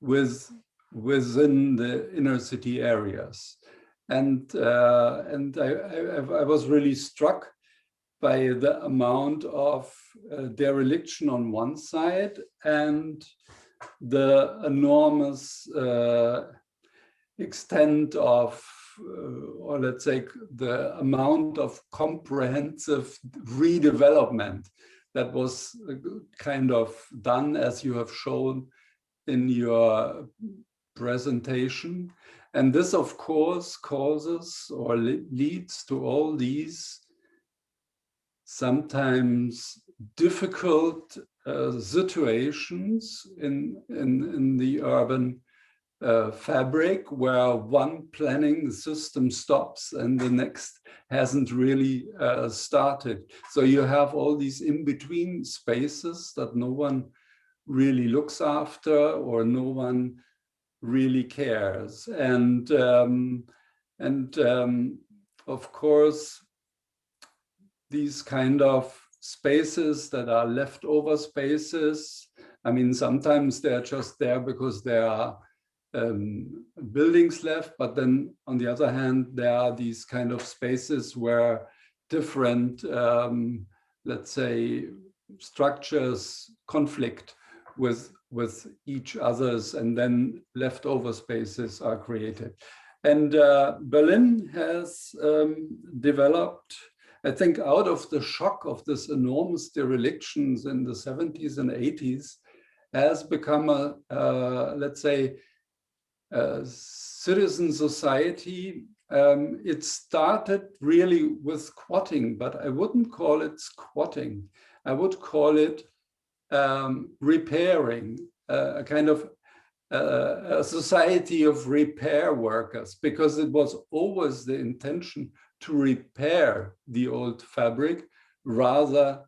within the inner city areas. And I was really struck by the amount of dereliction on one side and the enormous extent of, or let's say, the amount of comprehensive redevelopment that was kind of done, as you have shown in your presentation. And this, of course, causes or leads to all these sometimes difficult situations in the urban fabric, where one planning system stops and the next hasn't really started. So you have all these in-between spaces that no one really looks after or no one really cares. And of course, these kind of spaces that are leftover spaces, I mean, sometimes they're just there because there are buildings left, but then on the other hand, there are these kind of spaces where different, let's say, structures conflict with each others, and then leftover spaces are created. And Berlin has developed, I think, out of the shock of this enormous derelictions in the 70s and 80s, has become a, let's say, a citizen society. It started really with squatting, but I wouldn't call it squatting. I would call it repairing, a kind of a society of repair workers, because it was always the intention to repair the old fabric rather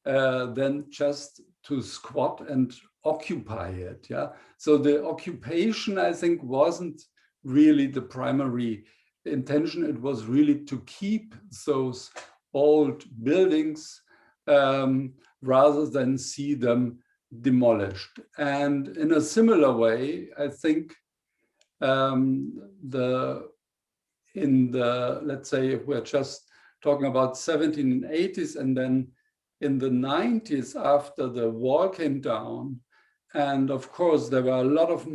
than just to squat and occupy it. Yeah. So the occupation, I think, wasn't really the primary intention. It was really to keep those old buildings rather than see them demolished. And in a similar way, I think let's say, if we're just talking about 1780s, and then in the 90s, after the wall came down, and of course there were a lot of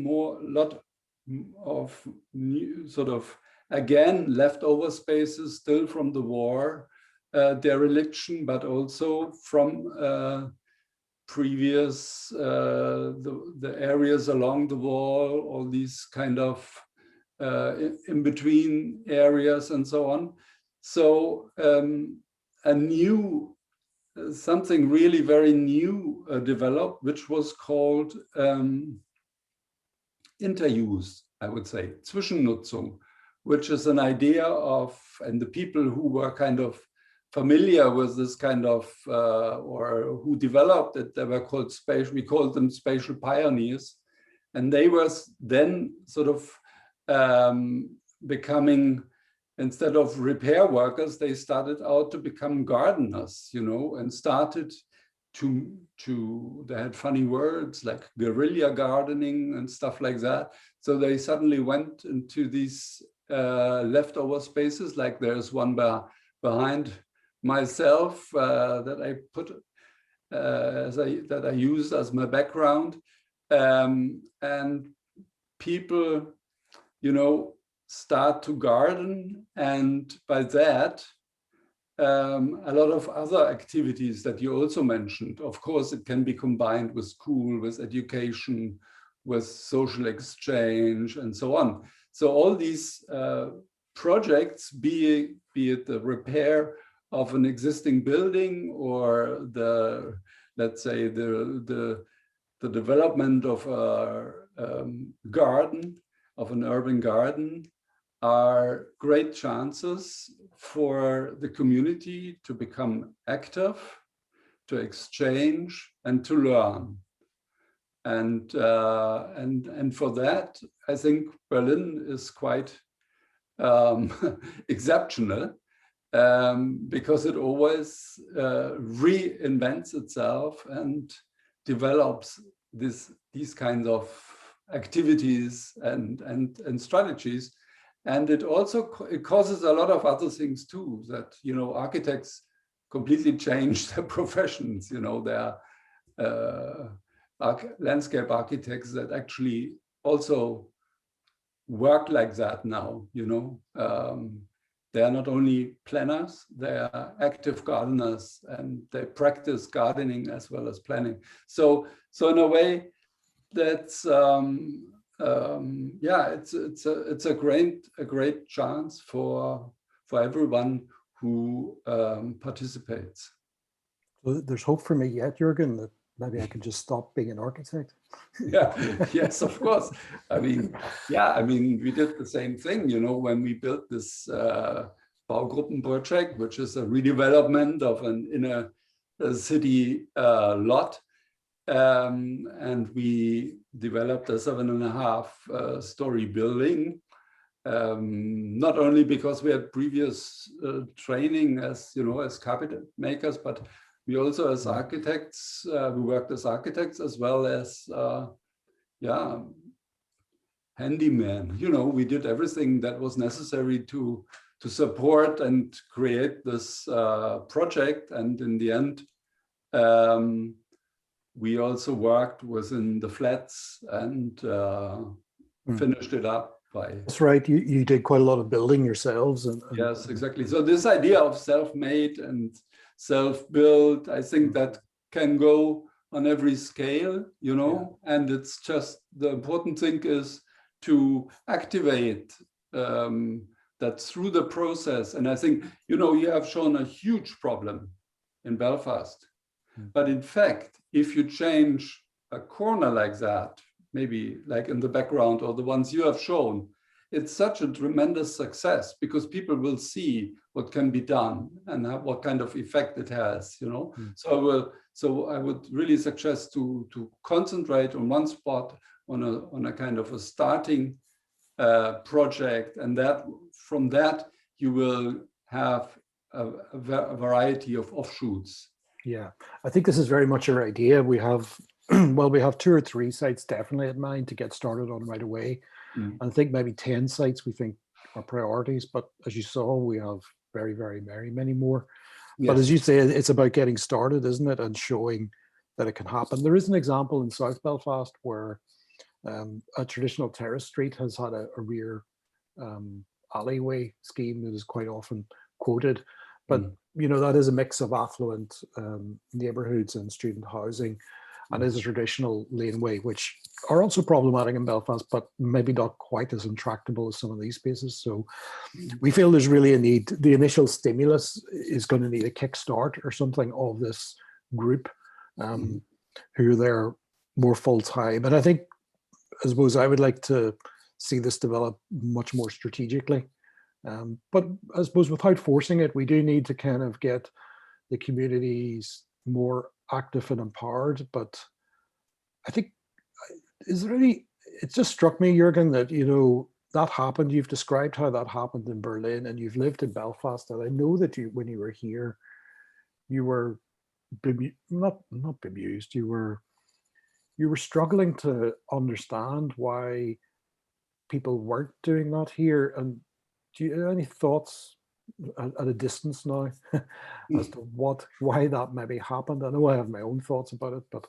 new, sort of, again, leftover spaces still from the war, dereliction, but also from previous, the areas along the wall, all these kind of in between areas and so on. So a new something really very new developed, which was called interuse, I would say, Zwischennutzung, which is an idea of, and the people who were kind of familiar with this kind of, or who developed it, they were called we called them Spatial Pioneers. And they were then sort of becoming, instead of repair workers, they started out to become gardeners, you know, and started they had funny words like guerrilla gardening and stuff like that. So they suddenly went into these leftover spaces, like there's one behind myself that I put that I use as my background, and people, you know, start to garden, and by that a lot of other activities that you also mentioned. Of course, it can be combined with school, with education, with social exchange, and so on. So all these projects, be it the repair of an existing building or the, let's say, the development of a garden, of an urban garden, are great chances for the community to become active, to exchange, and to learn. And for that, I think Berlin is quite exceptional, because it always reinvents itself and develops these kinds of activities and strategies. And it causes a lot of other things too, that, you know, architects completely change their professions. You know, there are landscape architects that actually also work like that now, you know. They are not only planners, they are active gardeners, and they practice gardening as well as planning. So in a way, that's yeah, it's a great chance for everyone who participates. So there's hope for me yet, Jürgen, that maybe I can just stop being an architect. Yeah, yes, of course. I mean, yeah, I mean, we did the same thing, you know, when we built this Baugruppen project, which is a redevelopment of an inner city lot. And we developed a 7.5 story building, not only because we had previous training as, you know, as carpet makers, but we also as architects, we worked as architects as well as, yeah, handyman. You know, we did everything that was necessary to support and create this project. And in the end, we also worked within the flats and finished it up by... That's right, you did quite a lot of building yourselves. And Yes, exactly. So this idea of self-made and self-built, I think that can go on every scale, you know, and it's just, the important thing is to activate that through the process. And I think, you know, you have shown a huge problem in Belfast. But in fact, if you change a corner like that, maybe like in the background or the ones you have shown, it's such a tremendous success because people will see what can be done and what kind of effect it has, you know. So I would really suggest to concentrate on one spot, on a kind of a starting project, and that from that you will have a variety of offshoots. Yeah, I think this is very much our idea. We have, well, we have 2 or 3 sites definitely in mind to get started on right away. And I think maybe 10 sites we think are priorities, but as you saw, we have very, very, very many more. Yes. But as you say, it's about getting started, isn't it? And showing that it can happen. There is an example in South Belfast where a traditional terrace street has had a rear alleyway scheme that is quite often quoted. But you know, that is a mix of affluent neighbourhoods and student housing, and is a traditional laneway, which are also problematic in Belfast, but maybe not quite as intractable as some of these spaces. So we feel there's really a need. The initial stimulus is going to need a kickstart or something of this group who are there more full time. And I think, I suppose I would like to see this develop much more strategically. But I suppose without forcing it, we do need to kind of get the communities more active and empowered. But I think, is there any, it just struck me, Jürgen, that, you know, that happened. You've described how that happened in Berlin, and you've lived in Belfast. And I know that you, when you were here, you were not bemused. You were struggling to understand why people weren't doing that here. And do you have any thoughts at a distance now as to why that maybe happened? I know I have my own thoughts about it, but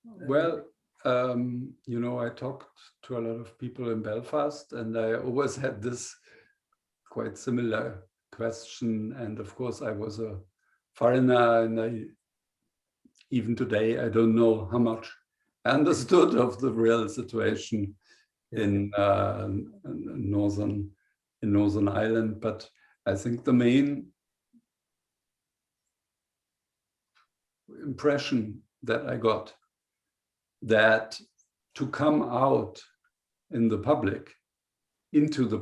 well, you know, I talked to a lot of people in Belfast, and I always had this quite similar question. And of course, I was a foreigner, and even today, I don't know how much I understood of the real situation in Northern Ireland. But I think the main impression that I got, that to come out in the public, into the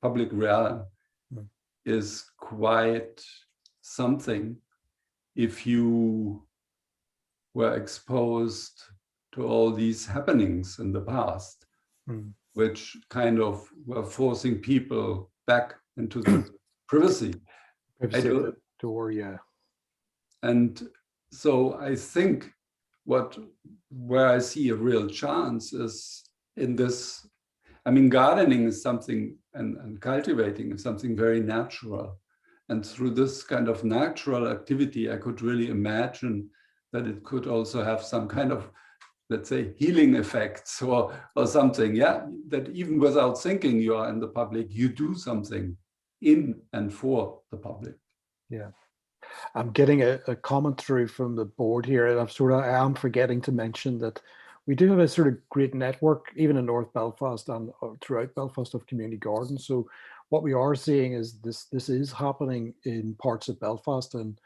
public realm, is quite something if you were exposed to all these happenings in the past, which kind of were forcing people back into the privacy. Door, yeah. And so I think where I see a real chance is in this. I mean, gardening is something, and cultivating is something very natural. And through this kind of natural activity, I could really imagine that it could also have some kind of, let's say, healing effects or something. Yeah, that even without thinking you are in the public, you do something in and for the public. Yeah. I'm getting a comment through from the board here, and I am forgetting to mention that we do have a sort of great network, even in North Belfast and throughout Belfast, of community gardens. So what we are seeing is this is happening in parts of Belfast and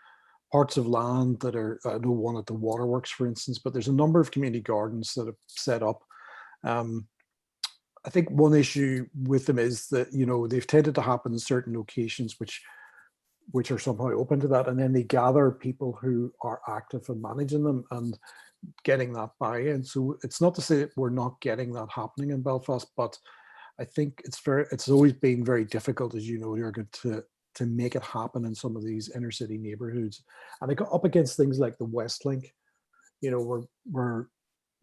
parts of land that are, I know one at the Waterworks, for instance, but there's a number of community gardens that have set up. I think one issue with them is that, you know, they've tended to happen in certain locations which are somehow open to that, and then they gather people who are active in managing them and getting that buy-in. So it's not to say that we're not getting that happening in Belfast, but I think it's always been very difficult, as you know, Jürgen, to make it happen in some of these inner city neighborhoods. And I got up against things like the West Link, you know, where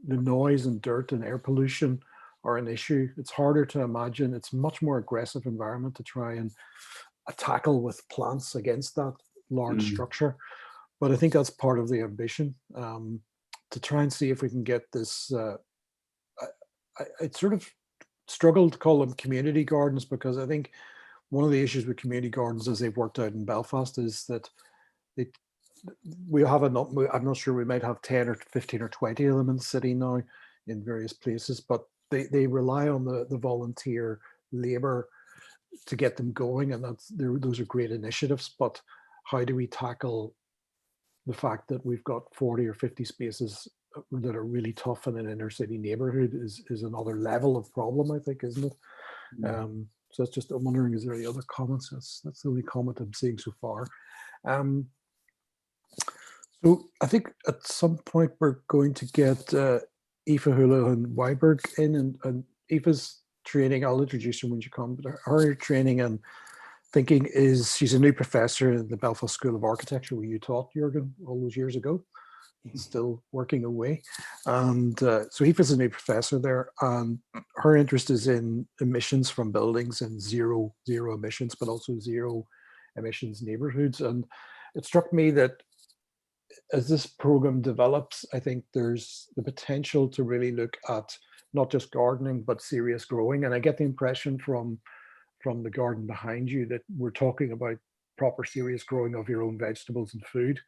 the noise and dirt and air pollution are an issue. It's harder to imagine. It's a much more aggressive environment to try and tackle with plants against that large structure. But I think that's part of the ambition, to try and see if we can get this. I sort of struggled to call them community gardens, because I think one of the issues with community gardens as they've worked out in Belfast is that we have I'm not sure, we might have 10 or 15 or 20 of them in the city now in various places, but they rely on the volunteer labor to get them going, and those are great initiatives. But how do we tackle the fact that we've got 40 or 50 spaces that are really tough in an inner city neighborhood is another level of problem, I think, isn't it? So it's just, I'm wondering, is there any other comments? That's the only comment I'm seeing so far. So I think at some point we're going to get Aoife Hula and Weiberg in, and Aoife's training, I'll introduce her when she comes, but her training and thinking is, she's a new professor in the Belfast School of Architecture, where you taught, Jürgen, all those years ago. Still working away. And so Aoife's a new professor there, and her interest is in emissions from buildings and zero emissions, but also zero emissions neighborhoods. And it struck me that as this program develops, I think there's the potential to really look at not just gardening, but serious growing. And I get the impression from the garden behind you that we're talking about proper serious growing of your own vegetables and food.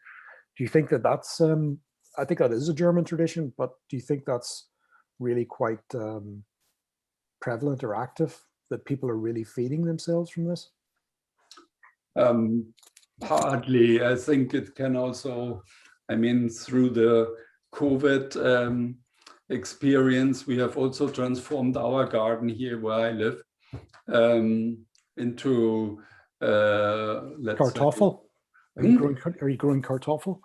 Do you think that that's a I think that is a German tradition, but do you think that's really quite prevalent or active, that people are really feeding themselves from this? Partly, I think it can also, I mean, through the COVID experience, we have also transformed our garden here where I live into, let's Kartoffel? say, Are you growing kartoffel?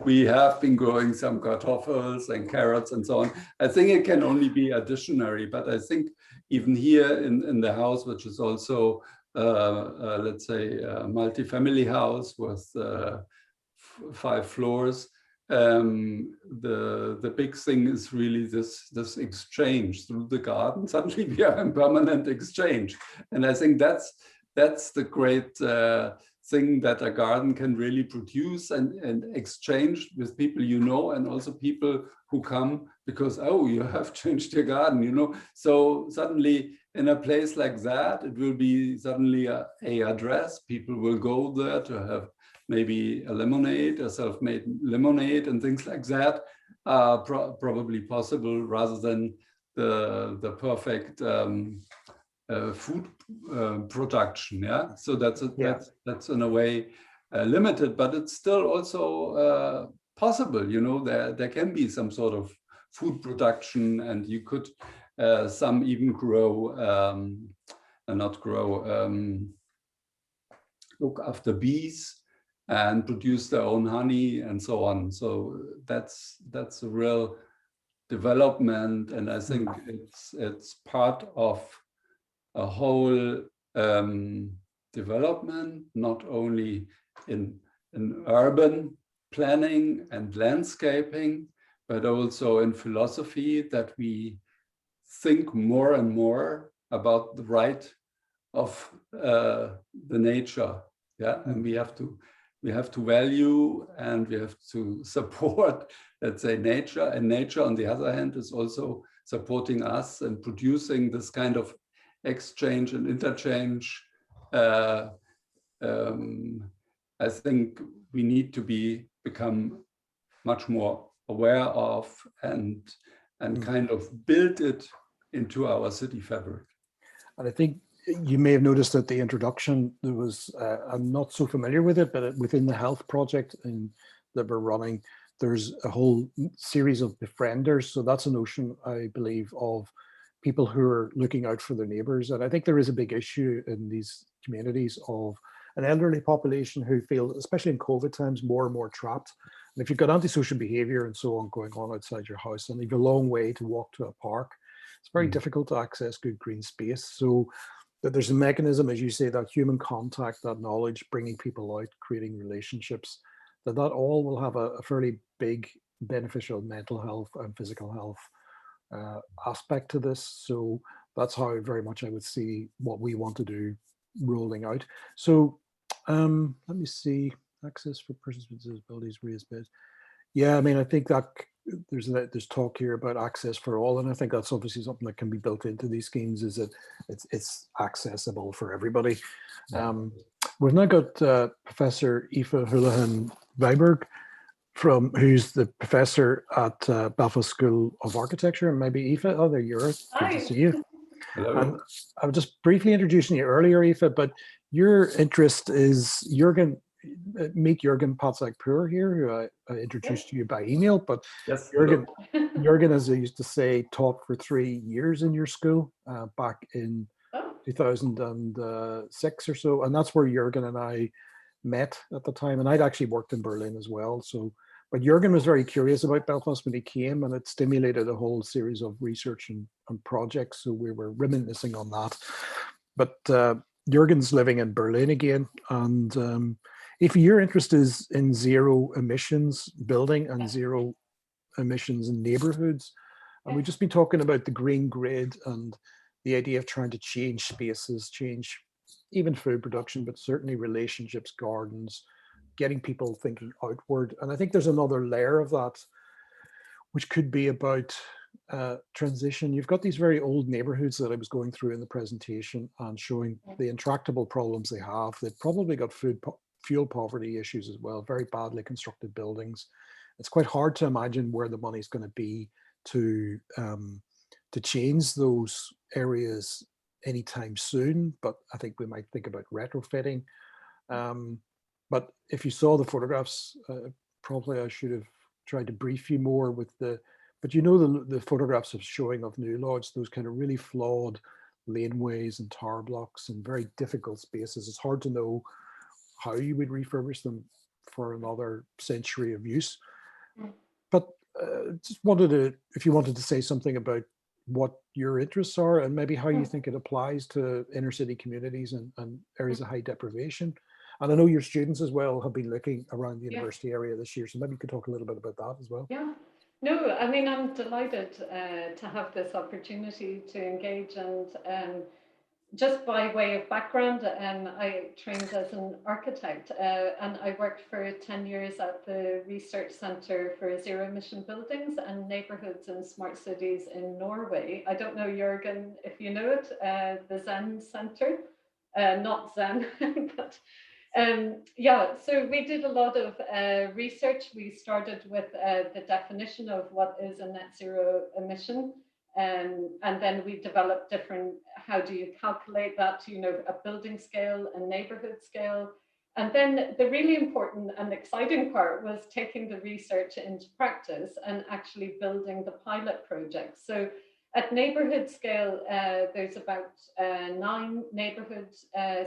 we have been growing some kartoffels and carrots and so on. I think it can only be additionary, but I think even here in the house, which is also, let's say, a multi-family house with 5 floors, the big thing is really this exchange through the garden. Suddenly we are in permanent exchange. And I think that's the great thing that a garden can really produce and exchange with people you know, and also people who come because, oh, you have changed your garden, you know. So suddenly in a place like that, it will be suddenly a address. People will go there to have maybe a lemonade, a self-made lemonade and things like that are probably possible rather than the perfect food production. Yeah, so that's in a way limited, but it's still also possible. You know, there can be some sort of food production, and you could some even grow look after bees and produce their own honey and so on. So that's a real development, and I think it's part of a whole development, not only in urban planning and landscaping, but also in philosophy, that we think more and more about the right of the nature. Yeah, and we have to value and we have to support, let's say, nature. And nature, on the other hand, is also supporting us and producing this kind of exchange and interchange. I think we need to become much more aware of and kind of build it into our city fabric. And I think you may have noticed at the introduction, there was, I'm not so familiar with it, but within the health project that we're running, there's a whole series of befrienders. So that's a notion, I believe, of people who are looking out for their neighbours. And I think there is a big issue in these communities of an elderly population who feel, especially in COVID times, more and more trapped. And if you've got antisocial behaviour and so on going on outside your house, and you've a long way to walk to a park, it's very difficult to access good green space. So that there's a mechanism, as you say, that human contact, that knowledge, bringing people out, creating relationships, that all will have a fairly big beneficial mental health and physical health aspect to this. So that's how very much I would see what we want to do rolling out. So let me see, access for persons with disabilities, raised beds. Yeah, I mean, I think that there's talk here about access for all, and I think that's obviously something that can be built into these schemes, is that it's accessible for everybody. We've now got Professor Aoife Houlihan-Weiberg, who's the professor at Belfast School of Architecture, and maybe Aoife, oh, there you are. Good to see you. Hello. And I was just briefly introducing you earlier, Aoife, but your interest is meet Jürgen Patzak-Pur here, who I introduced to you by email, but yes, Jürgen, as I used to say, taught for 3 years in your school back in 2006 or so, and that's where Jürgen and I met at the time, and I'd actually worked in Berlin as well. So, but Jürgen was very curious about Belfast when he came, and it stimulated a whole series of research and projects, so we were reminiscing on that. But Jürgen's living in Berlin again, and if your interest is in zero emissions building and zero emissions in neighborhoods, and we've just been talking about the green grid and the idea of trying to change spaces, change even food production, but certainly relationships, gardens, getting people thinking outward. And I think there's another layer of that, which could be about transition. You've got these very old neighborhoods that I was going through in the presentation and showing the intractable problems they have. They've probably got fuel poverty issues as well, very badly constructed buildings, it's quite hard to imagine where the money is going to be to change those areas anytime soon. But I think we might think about retrofitting. But if you saw the photographs, probably I should have tried to brief you more with but you know, the photographs of showing of New Lodge, those kind of really flawed laneways and tower blocks and very difficult spaces. It's hard to know how you would refurbish them for another century of use. But just wanted to, if you wanted to say something about what your interests are and maybe how you think it applies to inner city communities and areas of high deprivation. And I know your students as well have been looking around the university area this year, so maybe you could talk a little bit about that as well. Yeah, no, I mean, I'm delighted to have this opportunity to engage, and just by way of background, I trained as an architect and I worked for 10 years at the Research Centre for Zero Emission Buildings and Neighbourhoods in Smart Cities in Norway. I don't know, Jürgen, if you know it, the Zen Centre, not Zen, but yeah, so we did a lot of research. We started with the definition of what is a net zero emission. And then we developed different, how do you calculate that, you know, a building scale, a neighborhood scale. And then the really important and exciting part was taking the research into practice and actually building the pilot project. So at neighborhood scale, there's about 9 neighborhood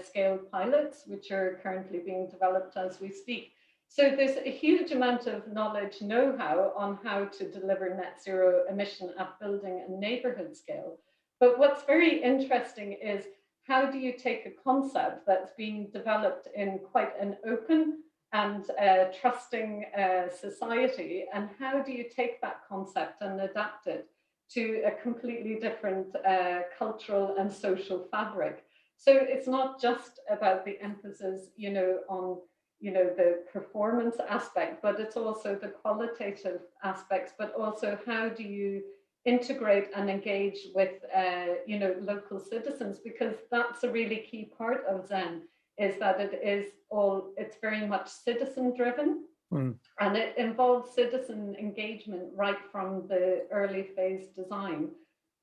scale pilots, which are currently being developed as we speak. So there's a huge amount of knowledge, know-how on how to deliver net zero emission at building and neighborhood scale. But what's very interesting is, how do you take a concept that's being developed in quite an open and trusting society, and how do you take that concept and adapt it to a completely different cultural and social fabric? So it's not just about the emphasis, you know, on the performance aspect, but it's also the qualitative aspects, but also how do you integrate and engage with local citizens, because that's a really key part of Zen, is that it's very much citizen driven, and it involves citizen engagement right from the early phase design.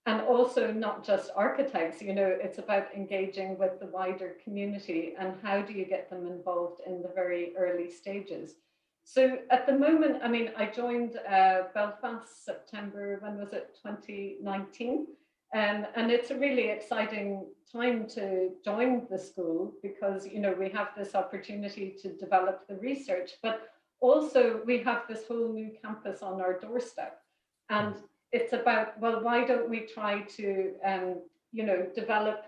And also not just architects, you know, it's about engaging with the wider community and how do you get them involved in the very early stages. So at the moment, I mean, I joined Belfast September, when was it, 2019. And it's a really exciting time to join the school because, you know, we have this opportunity to develop the research, but also we have this whole new campus on our doorstep. And it's about, well, why don't we try to, develop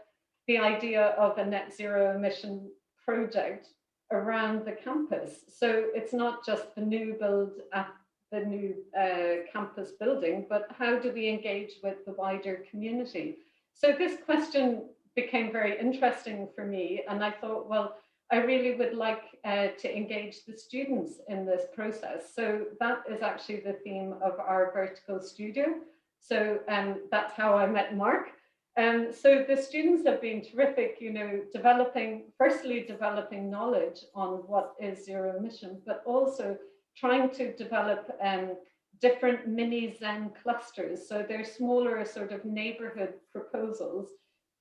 the idea of a net zero emission project around the campus? So it's not just the new build at the new campus building, but how do we engage with the wider community? So this question became very interesting for me, and I thought, well, I really would like to engage the students in this process. So that is actually the theme of our vertical studio. So that's how I met Mark. So the students have been terrific, you know, firstly developing knowledge on what is zero emission, but also trying to develop different mini Zen clusters. So they're smaller sort of neighborhood proposals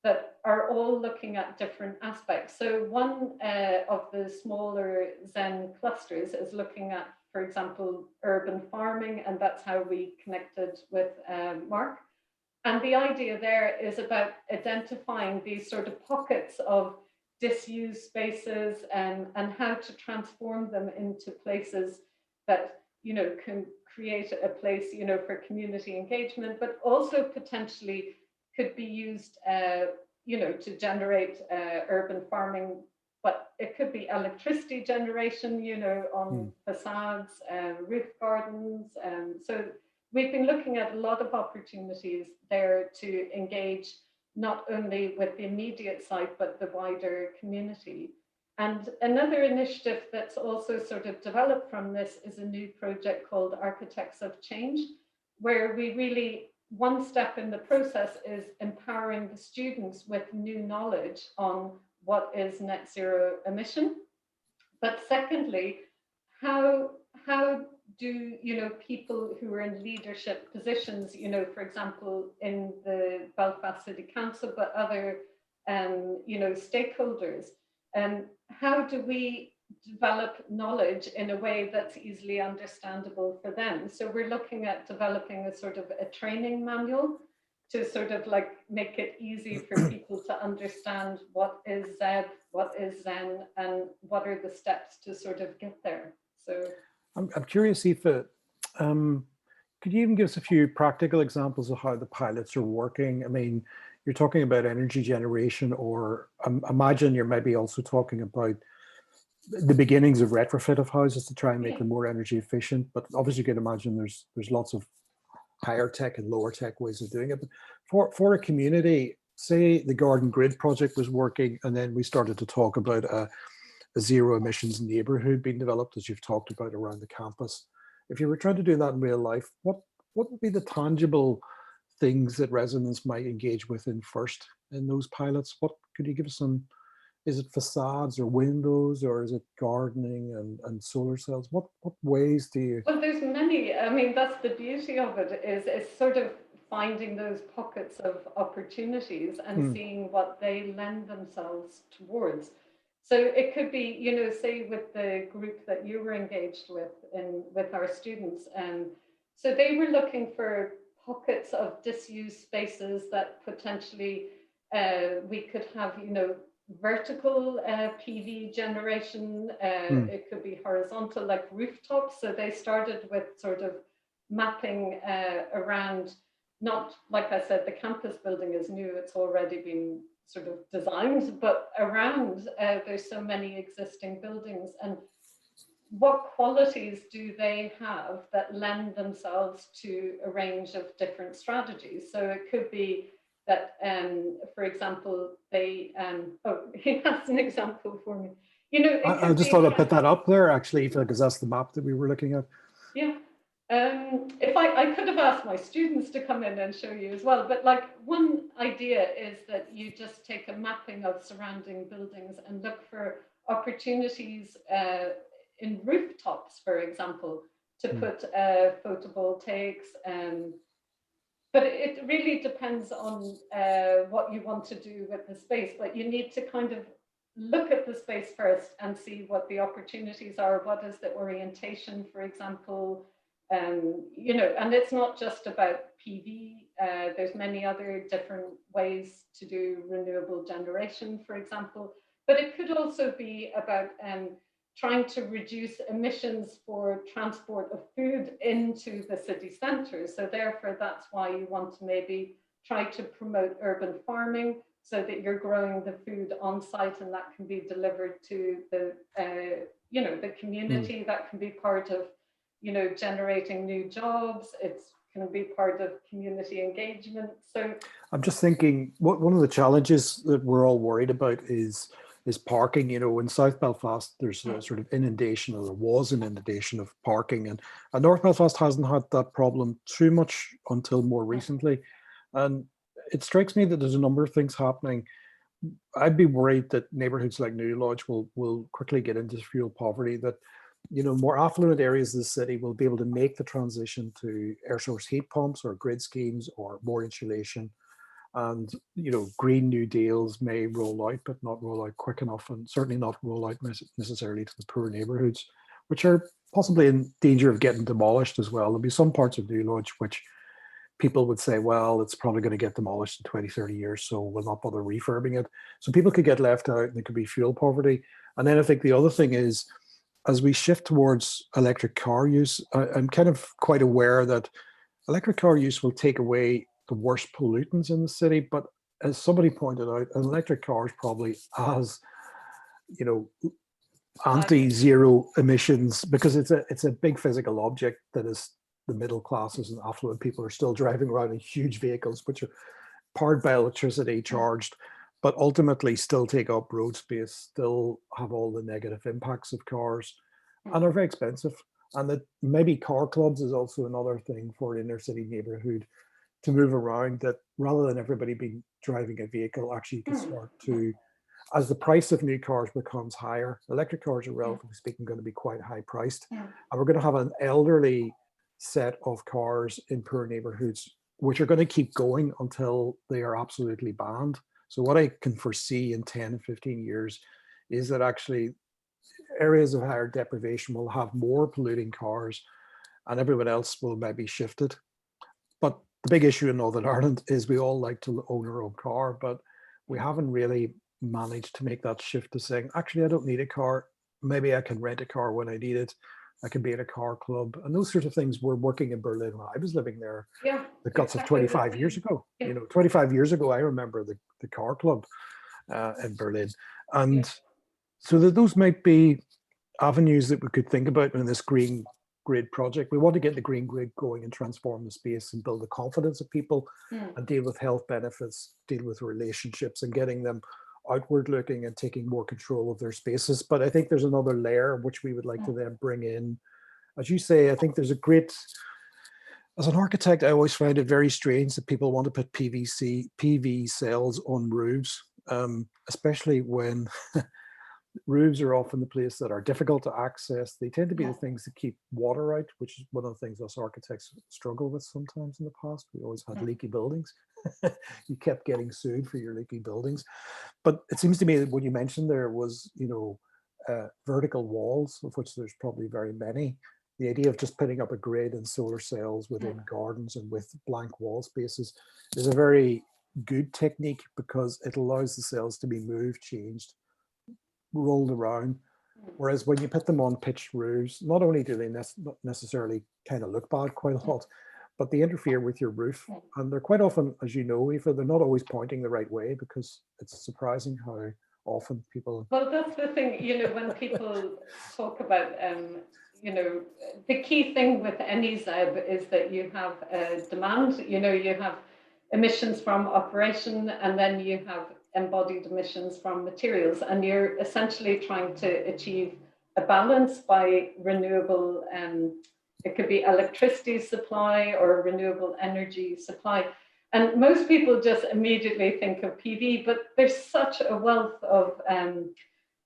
that are all looking at different aspects. So one of the smaller Zen clusters is looking at, for example, urban farming, and that's how we connected with Mark. And the idea there is about identifying these sort of pockets of disused spaces and how to transform them into places that, you know, can create a place, you know, for community engagement, but also potentially could be used, to generate urban farming, but it could be electricity generation, you know, on facades, roof gardens. So we've been looking at a lot of opportunities there to engage not only with the immediate site, but the wider community. And another initiative that's also sort of developed from this is a new project called Architects of Change, where we really, one step in the process is empowering the students with new knowledge on what is net zero emission. But secondly, how do, you know, people who are in leadership positions, you know, for example, in the Belfast City Council, but other, you know, stakeholders, how do we develop knowledge in a way that's easily understandable for them? So we're looking at developing a sort of a training manual to sort of like make it easy for people to understand what is ZEB, what is Zen, and what are the steps to sort of get there. So I'm curious, Aoife, could you even give us a few practical examples of how the pilots are working? I mean, you're talking about energy generation, or imagine you're maybe also talking about the beginnings of retrofit of houses to try and make them more energy efficient. But obviously you can imagine there's lots of higher tech and lower tech ways of doing it. But for a community, say the Garden Grid project was working, and then we started to talk about a zero emissions neighborhood being developed, as you've talked about around the campus. If you were trying to do that in real life, what would be the tangible things that residents might engage with in first in those pilots? What could you give us some? Is it facades or windows, or is it gardening and solar cells? What ways do you? Well, there's many. I mean, that's the beauty of it, is sort of finding those pockets of opportunities and seeing what they lend themselves towards. So it could be, you know, say with the group that you were engaged with our students, so they were looking for pockets of disused spaces that potentially we could have, you know, vertical PV generation. It could be horizontal, like rooftops. So they started with sort of mapping around, not, like I said, the campus building is new, it's already been sort of designed, but around there's so many existing buildings, and what qualities do they have that lend themselves to a range of different strategies? So it could be that, for example, they, oh, he has an example for me. You know, I just thought I'd put that up there actually, because that's the map that we were looking at. Yeah. If I could have asked my students to come in and show you as well, but like one idea is that you just take a mapping of surrounding buildings and look for opportunities in rooftops, for example, to put photovoltaics. But it really depends on what you want to do with the space, but you need to kind of look at the space first and see what the opportunities are, what is the orientation, for example. You know, and it's not just about PV. There's many other different ways to do renewable generation, for example. But it could also be about trying to reduce emissions for transport of food into the city centre. So therefore, that's why you want to maybe try to promote urban farming, so that you're growing the food on site and that can be delivered to the, you know, the community. That can be part of, you know, generating new jobs. It's can be part of community engagement. So I'm just thinking, one of the challenges that we're all worried about is parking. You know, in South Belfast, there's a sort of inundation, or there was an inundation of parking, and North Belfast hasn't had that problem too much until more recently. And it strikes me that there's a number of things happening. I'd be worried that neighborhoods like New Lodge will quickly get into fuel poverty, that, you know, more affluent areas of the city will be able to make the transition to air source heat pumps or grid schemes or more insulation. And, you know, Green New Deals may roll out, but not roll out quick enough, and certainly not roll out necessarily to the poor neighborhoods, which are possibly in danger of getting demolished as well. There'll be some parts of New Lodge which people would say, well, it's probably going to get demolished in 20, 30 years, so we'll not bother refurbing it. So people could get left out, and there could be fuel poverty. And then I think the other thing is, as we shift towards electric car use, I'm kind of quite aware that electric car use will take away the worst pollutants in the city. But as somebody pointed out, an electric car is probably as, you know, anti-zero emissions, because it's a big physical object that is, the middle classes and affluent people are still driving around in huge vehicles which are powered by electricity, charged, but ultimately still take up road space, still have all the negative impacts of cars, and are very expensive. And that maybe car clubs is also another thing for an inner city neighborhood to move around, that rather than everybody being driving a vehicle, actually you can start to, as the price of new cars becomes higher, electric cars are relatively speaking going to be quite high priced. And we're going to have an elderly set of cars in poor neighborhoods, which are going to keep going until they are absolutely banned. So what I can foresee in 10 and 15 years is that actually areas of higher deprivation will have more polluting cars and everyone else will maybe shift it. But the big issue in Northern Ireland is we all like to own our own car, but we haven't really managed to make that shift to saying, actually, I don't need a car. Maybe I can rent a car when I need it. I can be in a car club, and those sorts of things were working in Berlin when I was living there. Yeah, the guts exactly. of 25 years ago. Yeah. 25 years ago, I remember the car club in Berlin. And so that those might be avenues that we could think about in this green grid project. We want to get the green grid going and transform the space and build the confidence of people and deal with health benefits, deal with relationships and getting them outward looking and taking more control of their spaces. But I think there's another layer which we would like to then bring in. As you say, I think there's a great, as an architect, I always find it very strange that people want to put PV cells on roofs, especially when roofs are often the place that are difficult to access. They tend to be the things that keep water out, which is one of the things us architects struggle with sometimes in the past. We always had leaky buildings. You kept getting sued for your leaky buildings. But it seems to me that what you mentioned there was, vertical walls, of which there's probably very many. The idea of just putting up a grid and solar cells within gardens and with blank wall spaces is a very good technique because it allows the cells to be moved, changed, rolled around. Whereas when you put them on pitched roofs, not only do they not necessarily kind of look bad quite a lot, but they interfere with your roof. And they're quite often, as you know, Aoife, they're not always pointing the right way because it's surprising how often people... Well, that's the thing, when people talk about, the key thing with any ZEB is that you have demand, you have emissions from operation, and then you have embodied emissions from materials, and you're essentially trying to achieve a balance by renewable, it could be electricity supply or renewable energy supply. And most people just immediately think of PV, but there's such a wealth of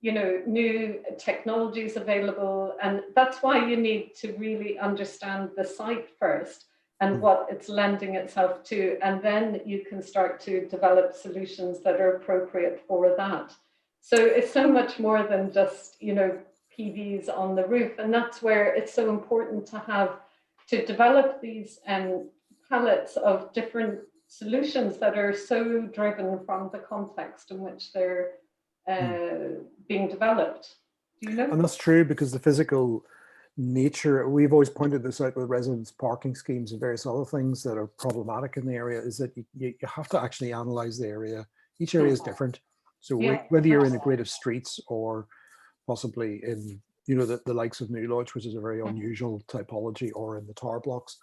new technologies available, and that's why you need to really understand the site first and what it's lending itself to, and then you can start to develop solutions that are appropriate for that. So it's so much more than just PVs on the roof, and that's where it's so important to develop these palettes of different solutions that are so driven from the context in which they're being developed. Do you know? And that's true because the physical nature, we've always pointed this out with residence parking schemes and various other things that are problematic in the area, is that you have to actually analyze the area. Each area is different. So whether you're in a grid of streets or possibly in the likes of New Lodge, which is a very unusual typology, or in the tower blocks,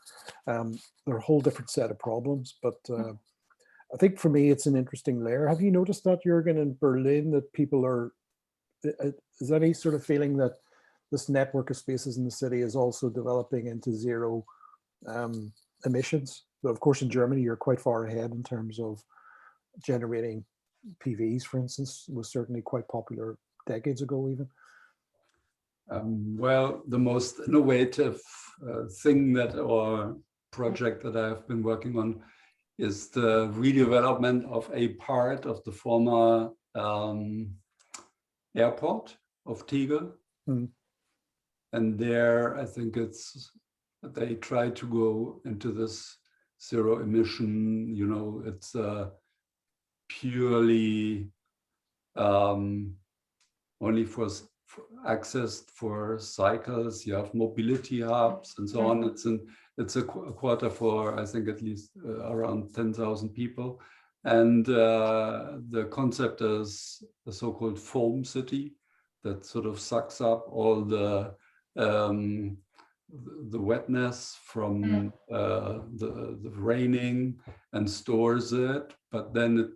they're a whole different set of problems. But I think for me, it's an interesting layer. Have you noticed that, Jürgen, in Berlin, that people are, is there any sort of feeling that this network of spaces in the city is also developing into zero emissions? But of course, in Germany, you're quite far ahead in terms of generating PVs, for instance, was certainly quite popular decades ago even. Well, the most innovative thing or project that I have been working on is the redevelopment of a part of the former airport of Tegel. And there, I think they try to go into this zero emission, it's purely only for access for cycles. You have mobility hubs and so on. It's a quarter for, I think, at least around 10,000 people. And the concept is a so-called foam city that sort of sucks up all the wetness from the raining and stores it. But then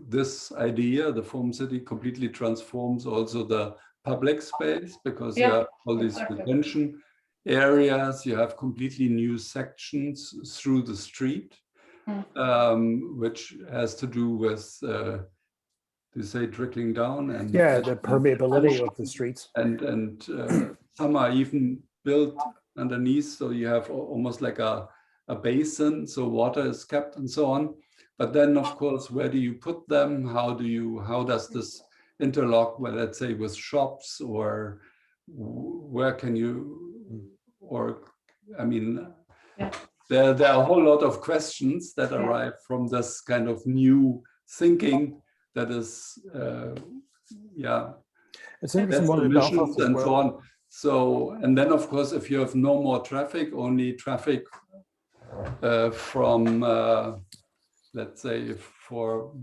this idea, the foam city, completely transforms also the public space, because you have all these detention areas, you have completely new sections through the street, which has to do with you say trickling down? And yeah, the permeability of the streets. And some are even built underneath, so you have almost like a basin, so water is kept and so on. But then, of course, where do you put them? How does this interlock, well, let's say, with shops, or where can you, or I mean, there are a whole lot of questions that arrive from this kind of new thinking that is, it's interesting one in Belfast as and well. so on. So, and then of course, if you have no more traffic, only traffic from, let's say, for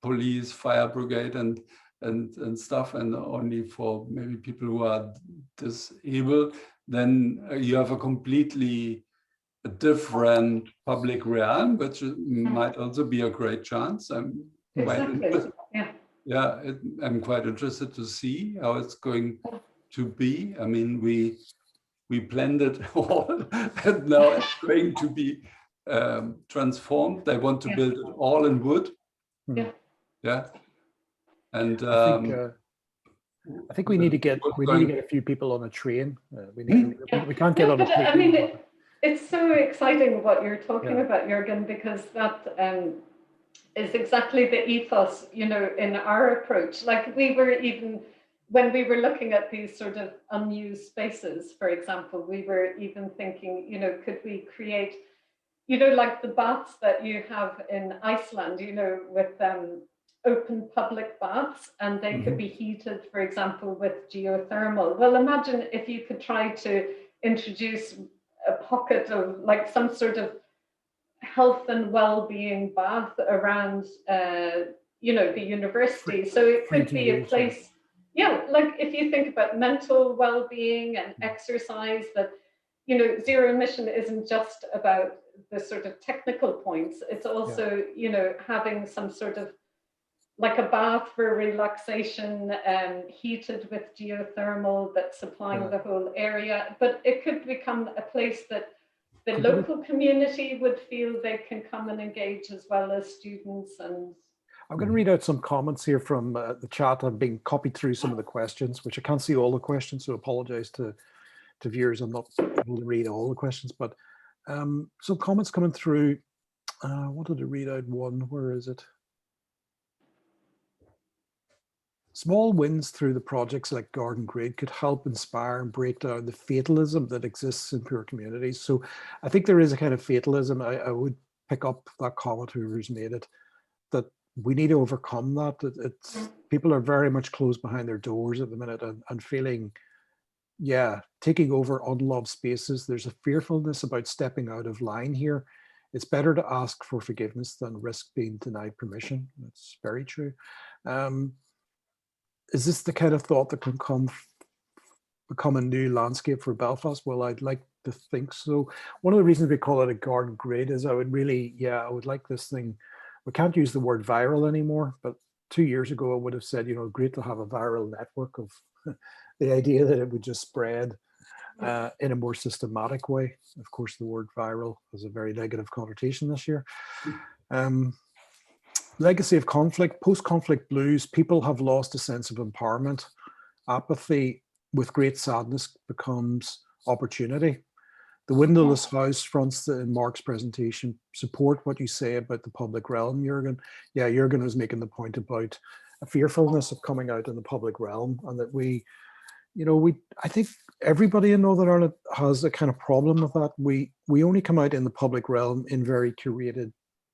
police, fire brigade, and stuff, and only for maybe people who are disabled, then you have a completely different public realm, which might also be a great chance. I'm quite interested to see how it's going to be. I mean, we planned it all, and now it's going to be transformed. They want to build it all in wood. Yeah. And I think we need to get a few people on a train. We can't get on a train. I mean, it's so exciting what you're talking about, Jürgen, because that is exactly the ethos, you know, in our approach. Like we were even, when we were looking at these sort of unused spaces, for example, we were even thinking, you know, could we create, you know, like the baths that you have in Iceland, you know, with open public baths, and they could be heated, for example, with geothermal. Well, imagine if you could try to introduce a pocket of like some sort of health and well-being bath around, you know, the university. So it could be a place, like if you think about mental well-being and exercise, that, you know, zero emission isn't just about the sort of technical points. It's also, you know, having some sort of like a bath for relaxation, heated with geothermal that's supplying the whole area. But it could become a place that the local community would feel they can come and engage, as well as students. And I'm going to read out some comments here from the chat. I'm being copied through some of the questions, which I can't see all the questions, so apologize to viewers. I'm not able to read all the questions, but some comments coming through. I wanted to read out one. Where is it? Small wins through the projects like Garden Grade could help inspire and break down the fatalism that exists in poor communities. So I think there is a kind of fatalism. I would pick up that comment, whoever's made it, that we need to overcome that. It's people are very much closed behind their doors at the minute and feeling, taking over unloved spaces. There's a fearfulness about stepping out of line here. It's better to ask for forgiveness than risk being denied permission. That's very true. Is this the kind of thought that can become a new landscape for Belfast? Well, I'd like to think so. One of the reasons we call it a garden grade is I would like this thing. We can't use the word viral anymore, but 2 years ago I would have said, you know, great to have a viral network of the idea that it would just spread in a more systematic way. Of course, the word viral has a very negative connotation this year. Legacy of conflict, post-conflict blues, people have lost a sense of empowerment. Apathy with great sadness becomes opportunity. The windowless house fronts in Mark's presentation support what you say about the public realm, Jürgen. Yeah, Jürgen was making the point about a fearfulness of coming out in the public realm, and that I think everybody in Northern Ireland has a kind of problem with that. We only come out in the public realm in very curated,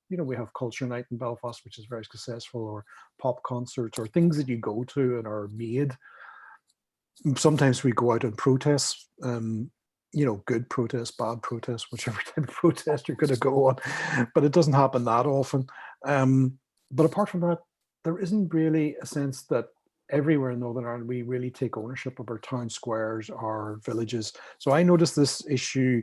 you know, we have Culture Night in Belfast, which is very successful, or pop concerts, or things that you go to and are made. Sometimes we go out and protest, you know, good protest, bad protest, whichever type of protest you're going to go on, but it doesn't happen that often. But apart from that, there isn't really a sense that everywhere in Northern Ireland we really take ownership of our town squares, our villages. So I noticed this issue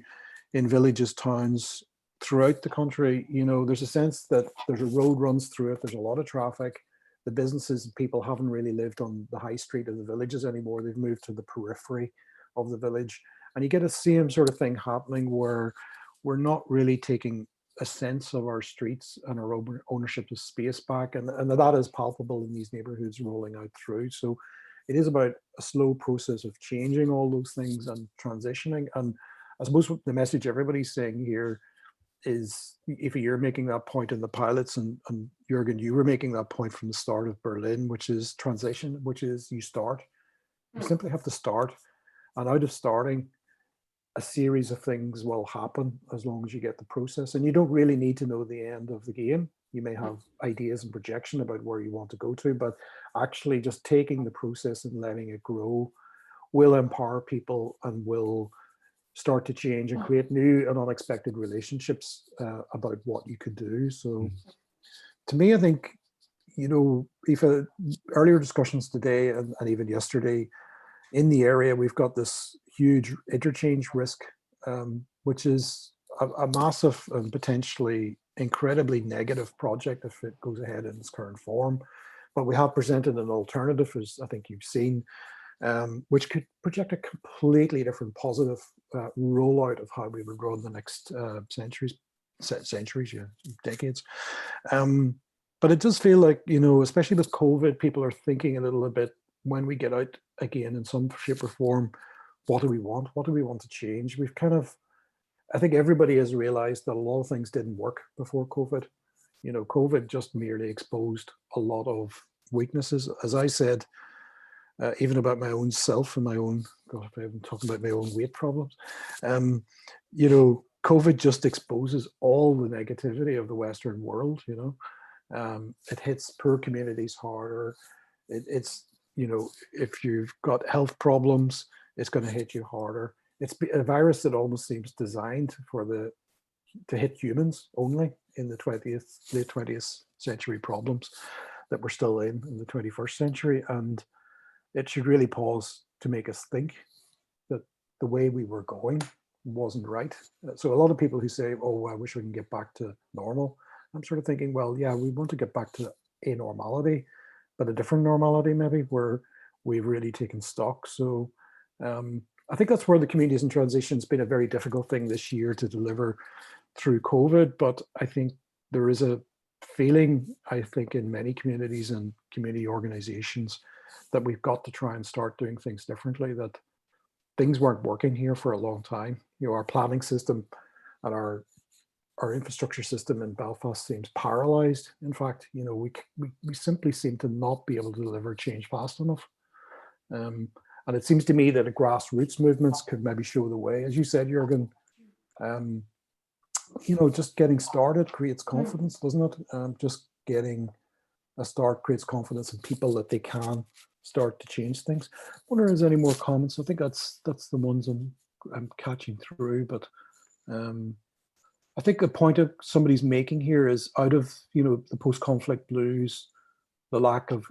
in villages, towns, throughout the country. You know, there's a sense that there's a road runs through it. There's a lot of traffic. The businesses and people haven't really lived on the high street of the villages anymore. They've moved to the periphery of the village. And you get a same sort of thing happening where we're not really taking a sense of our streets and our ownership of space back, and that is palpable in these neighbourhoods rolling out through. So it is about a slow process of changing all those things and transitioning. And I suppose the message everybody's saying here is, if you're making that point in the pilots, and Jürgen, you were making that point from the start of Berlin, which is transition, which is you start. You simply have to start, and out of starting, a series of things will happen as long as you get the process. And you don't really need to know the end of the game. You may have ideas and projection about where you want to go to, but actually just taking the process and letting it grow will empower people and will start to change and create new and unexpected relationships about what you could do. So to me, I think, you know, Aoife, earlier discussions today and even yesterday, in the area, we've got this huge interchange risk, which is a massive and potentially incredibly negative project if it goes ahead in its current form. But we have presented an alternative, as I think you've seen, which could project a completely different positive rollout of how we would run the next decades. But it does feel like, you know, especially with COVID, people are thinking a little bit, when we get out again in some shape or form, what do we want? What do we want to change? We've kind of, I think everybody has realized that a lot of things didn't work before COVID. You know, COVID just merely exposed a lot of weaknesses. As I said, even about my own self and my own, God, I've been talking about my own weight problems. You know, COVID just exposes all the negativity of the Western world, you know. It hits poor communities harder. It's, you know, if you've got health problems, it's going to hit you harder. It's a virus that almost seems designed to hit humans only in the late 20th century problems that we're still in the 21st century. And it should really pause to make us think that the way we were going wasn't right. So a lot of people who say, oh, I wish we can get back to normal. I'm sort of thinking, well, yeah, we want to get back to a normality, but a different normality maybe, where we've really taken stock. So I think that's where the communities in transition has been a very difficult thing this year to deliver through COVID. But I think there is a feeling, I think, in many communities and community organizations that we've got to try and start doing things differently, that things weren't working here for a long time. You know, our planning system and our infrastructure system in Belfast seems paralyzed. In fact, you know, we simply seem to not be able to deliver change fast enough. And it seems to me that a grassroots movements could maybe show the way. As you said, Jürgen, you know, just getting started creates confidence, doesn't it? Just getting a start creates confidence in people that they can start to change things. I wonder if there's any more comments. I think that's the ones I'm catching through. But I think the point that somebody's making here is, out of, you know, the post-conflict blues, the lack of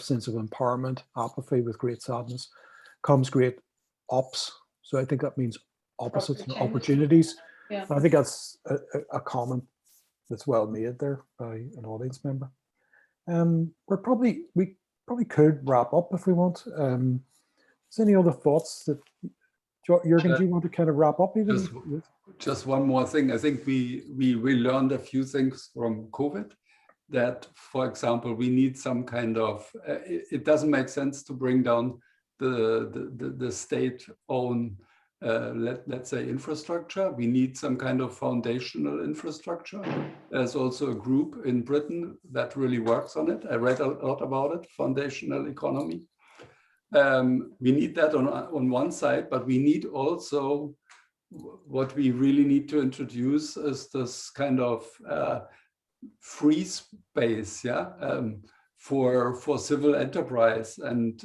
sense of empowerment, apathy with great sadness, comes great ops. So I think that means opposites and opportunities. Yeah. I think that's a comment that's well made there by an audience member. We probably could wrap up if we want. Is there any other thoughts that, Jürgen, do you want to kind of wrap up even? Just one more thing. I think we learned a few things from COVID. That, for example, we need some kind of, it doesn't make sense to bring down the state-owned, let's say, infrastructure. We need some kind of foundational infrastructure. There's also a group in Britain that really works on it. I read a lot about it, foundational economy. We need that on one side, but we need also, what we really need to introduce is this kind of free space, for civil enterprise, and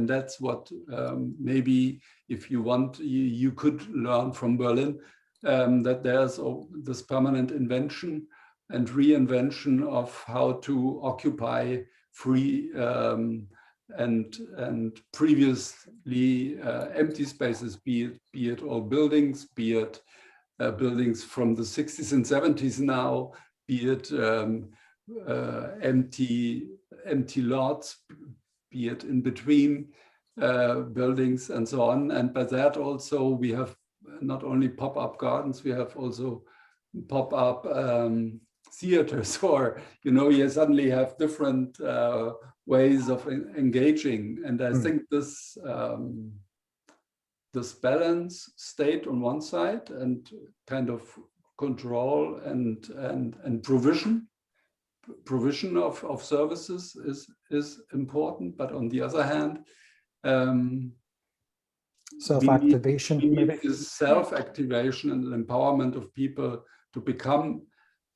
that's what maybe, if you want, you could learn from Berlin, that there's this permanent invention and reinvention of how to occupy free and previously empty spaces, be it all buildings, be it buildings from the 60s and 70s now, be it empty lots, be it in between buildings and so on. And by that also we have not only pop-up gardens, we have also pop-up theaters, or you suddenly have different ways of engaging. And I think this balance state on one side and kind of control and provision of services is important, but on the other hand, self-activation, we maybe need this self-activation and empowerment of people to become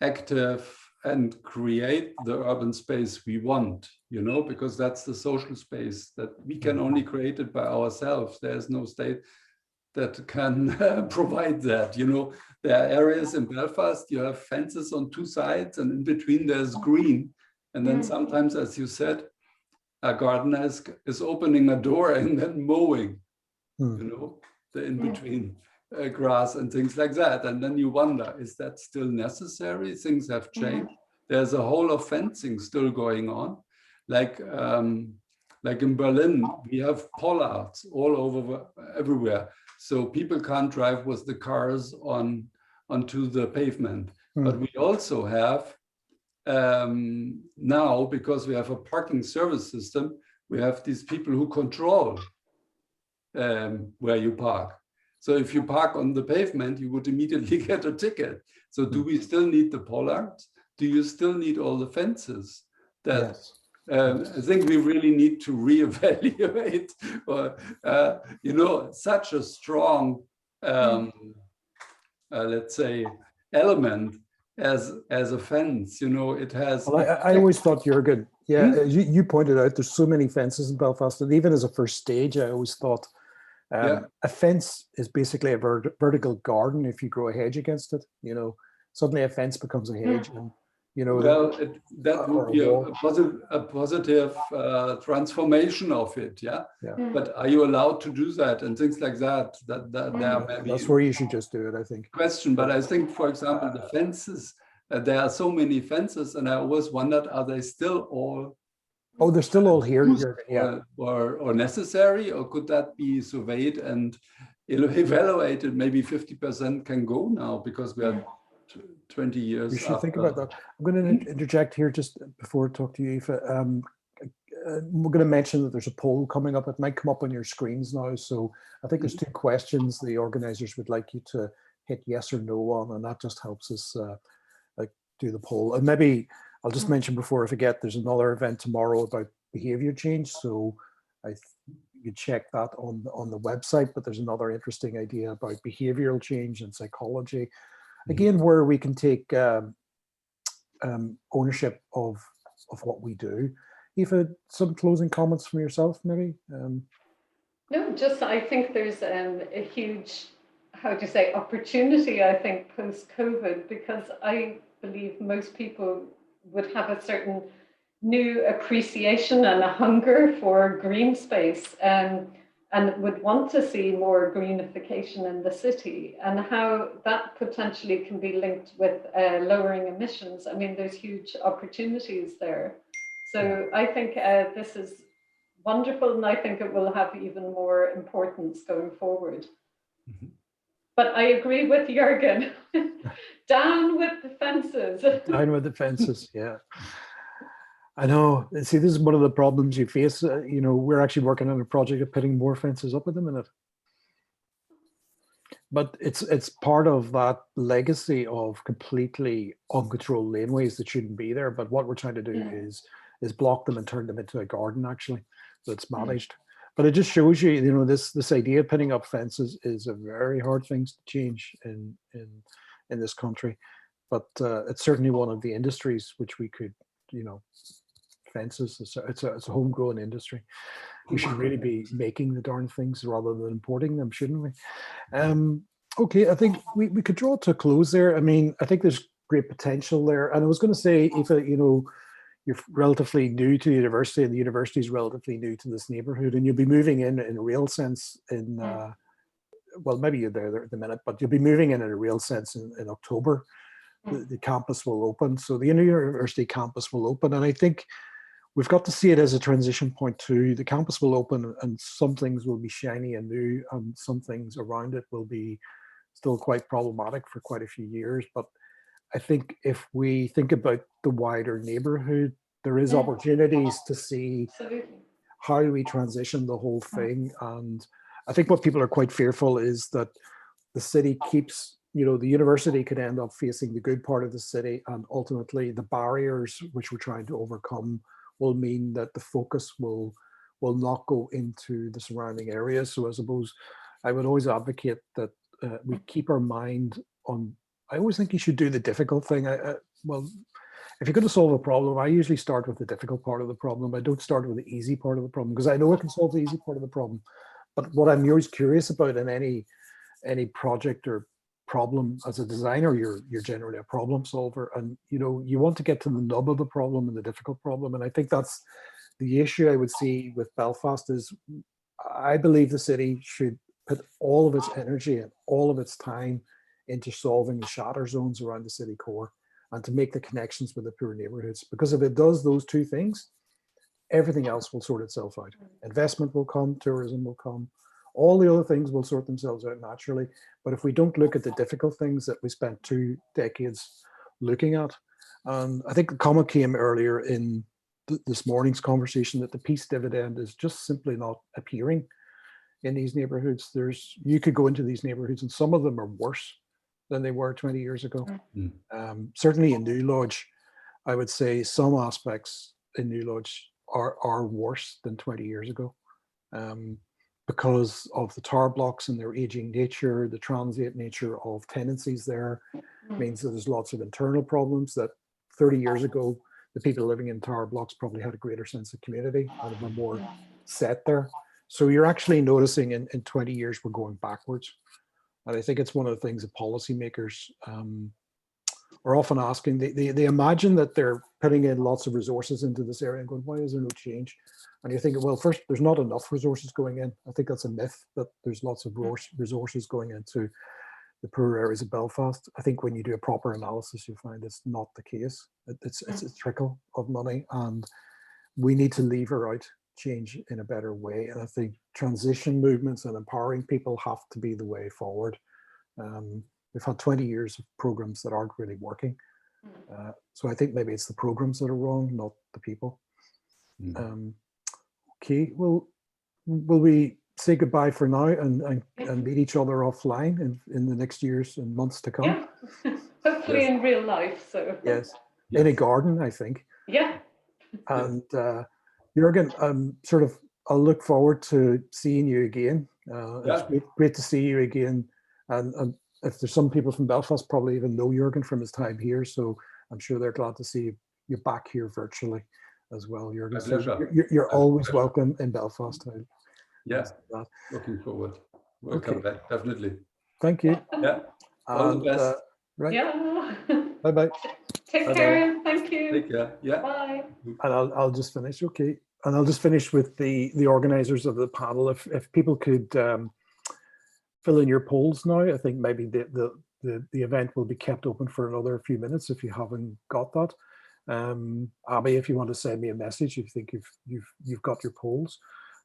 active and create the urban space we want, because that's the social space that we can only create it by ourselves. There's no state that can provide that. There are areas in Belfast, you have fences on two sides, and in between there's green. And then sometimes, as you said, a gardener is opening a door and then mowing, the in-between grass and things like that. And then you wonder, is that still necessary? Things have changed. There's a whole of fencing still going on. Like in Berlin, we have pollards all over, everywhere. So people can't drive with the cars onto the pavement. But we also have now, because we have a parking service system, we have these people who control where you park. So if you park on the pavement, you would immediately get a ticket. So do we still need the pollards? Do you still need all the fences? Yes. I think we really need to reevaluate, such a strong, let's say, element as a fence. It has. Well, I always thought, Jürgen, you pointed out there's so many fences in Belfast, and even as a first stage, I always thought a fence is basically a vertical garden if you grow a hedge against it. Suddenly a fence becomes a hedge, and that would be a positive transformation of it, yeah. But are you allowed to do that and things like that? That's where you should just do it, I think. Question, but I think, for example, the fences. There are so many fences, and I always wondered, are they still all? Oh, they're still all here. Or necessary, or could that be surveyed and evaluated? Maybe 50% can go now because we are 20 years. We should think about that. I'm going to interject here just before I talk to you, Aoife. We're going to mention that there's a poll coming up. It might come up on your screens now. So I think there's two questions the organisers would like you to hit yes or no on, and that just helps us do the poll. And maybe I'll just mention before I forget, there's another event tomorrow about behaviour change. So you can check that on the website, but there's another interesting idea about behavioural change and psychology. Again, where we can take ownership of what we do. Aoife, some closing comments from yourself, maybe? No, just I think there's a huge, opportunity, I think, post-COVID, because I believe most people would have a certain new appreciation and a hunger for green space. And would want to see more greenification in the city, and how that potentially can be linked with lowering emissions. I mean, there's huge opportunities there. So I think this is wonderful, and I think it will have even more importance going forward. But I agree with Jürgen. Down with the fences. Down with the fences, yeah. I know. See, this is one of the problems you face. We're actually working on a project of putting more fences up at the minute. But it's part of that legacy of completely uncontrolled laneways that shouldn't be there. But what we're trying to do is block them and turn them into a garden, actually, so it's managed. But it just shows you, this idea of putting up fences is a very hard thing to change in this country. But it's certainly one of the industries which we could, fences. It's a homegrown industry. We should really be making the darn things rather than importing them, shouldn't we? Okay, I think we could draw to a close there. I mean, I think there's great potential there. And I was going to say, Aoife, you're relatively new to the university, and the university is relatively new to this neighbourhood, and you'll be moving in a real sense in, well, maybe you're there at the minute, but you'll be moving in a real sense in October. The campus will open. So the university campus will open. And I think we've got to see it as a transition point too. The campus will open, and some things will be shiny and new, and some things around it will be still quite problematic for quite a few years. But I think if we think about the wider neighborhood, there is Yeah. opportunities to see Absolutely. how we transition the whole thing. And I think what people are quite fearful is that the city keeps, the university could end up facing the good part of the city, and ultimately the barriers which we're trying to overcome will mean that the focus will not go into the surrounding areas. So I suppose I would always advocate that we keep our mind on, I always think you should do the difficult thing. Well, if you're going to solve a problem, I usually start with the difficult part of the problem. I don't start with the easy part of the problem, because I know I can solve the easy part of the problem. But what I'm always curious about in any project or problem, as a designer, you're generally a problem solver, and you want to get to the nub of the problem and the difficult problem. And I think that's the issue I would see with Belfast. Is I believe the city should put all of its energy and all of its time into solving the shatter zones around the city core, and to make the connections with the poor neighborhoods. Because if it does those two things, everything else will sort itself out. Investment will come, tourism will come, all the other things will sort themselves out naturally. But if we don't look at the difficult things that we spent 2 decades looking at, and I think the comment came earlier in this morning's conversation that the peace dividend is just simply not appearing in these neighborhoods. You could go into these neighborhoods and some of them are worse than they were 20 years ago. Certainly in New Lodge, I would say some aspects in New Lodge are worse than 20 years ago, because of the tower blocks and their aging nature. The transient nature of tenancies there means that there's lots of internal problems that 30 years ago, the people living in tower blocks probably had a greater sense of community and were more set there. So you're actually noticing in 20 years, we're going backwards. And I think it's one of the things that policymakers are often asking. They imagine that they're putting in lots of resources into this area and going, why is there no change? And you're thinking, well, first, there's not enough resources going in. I think that's a myth, that there's lots of resources going into the poorer areas of Belfast. I think when you do a proper analysis, you find it's not the case. It's a trickle of money, and we need to lever out change in a better way. And I think transition movements and empowering people have to be the way forward. We've had 20 years of programs that aren't really working. So I think maybe it's the programs that are wrong, not the people. Okay, well, will we say goodbye for now and meet each other offline in the next years and months to come? Yeah, hopefully in real life. So yes, in a garden, I think. Yeah. And Jürgen, I'll look forward to seeing you again. It's great to see you again. And if there's some people from Belfast probably even know Jürgen from his time here, so I'm sure they're glad to see you back here virtually as well, Jürgen. So you're always welcome in Belfast. Looking forward. Welcome back, definitely. Thank you. Yeah. All the best. Right. Yeah. Bye-bye. Take care. Thank you. Take care. Yeah. Bye. And I'll just finish. Okay. And I'll just finish with the organizers of the panel. If people could fill in your polls now, I think maybe the event will be kept open for another few minutes if you haven't got that. Abby, if you want to send me a message, if you think you've got your polls.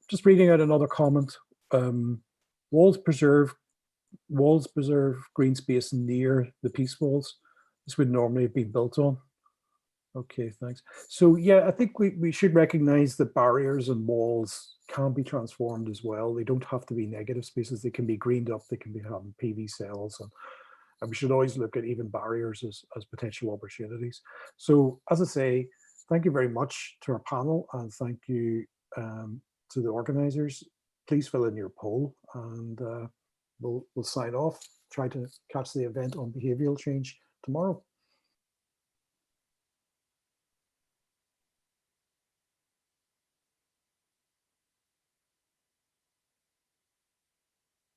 Just reading out another comment. Walls preserve green space near the peace walls. This would normally be built on. Okay, thanks. So yeah, I think we should recognize that barriers and walls can be transformed as well. They don't have to be negative spaces. They can be greened up. They can be having PV cells, and we should always look at even barriers as potential opportunities. So as I say, thank you very much to our panel, and thank you to the organizers. Please fill in your poll, and we'll sign off, try to catch the event on behavioral change tomorrow.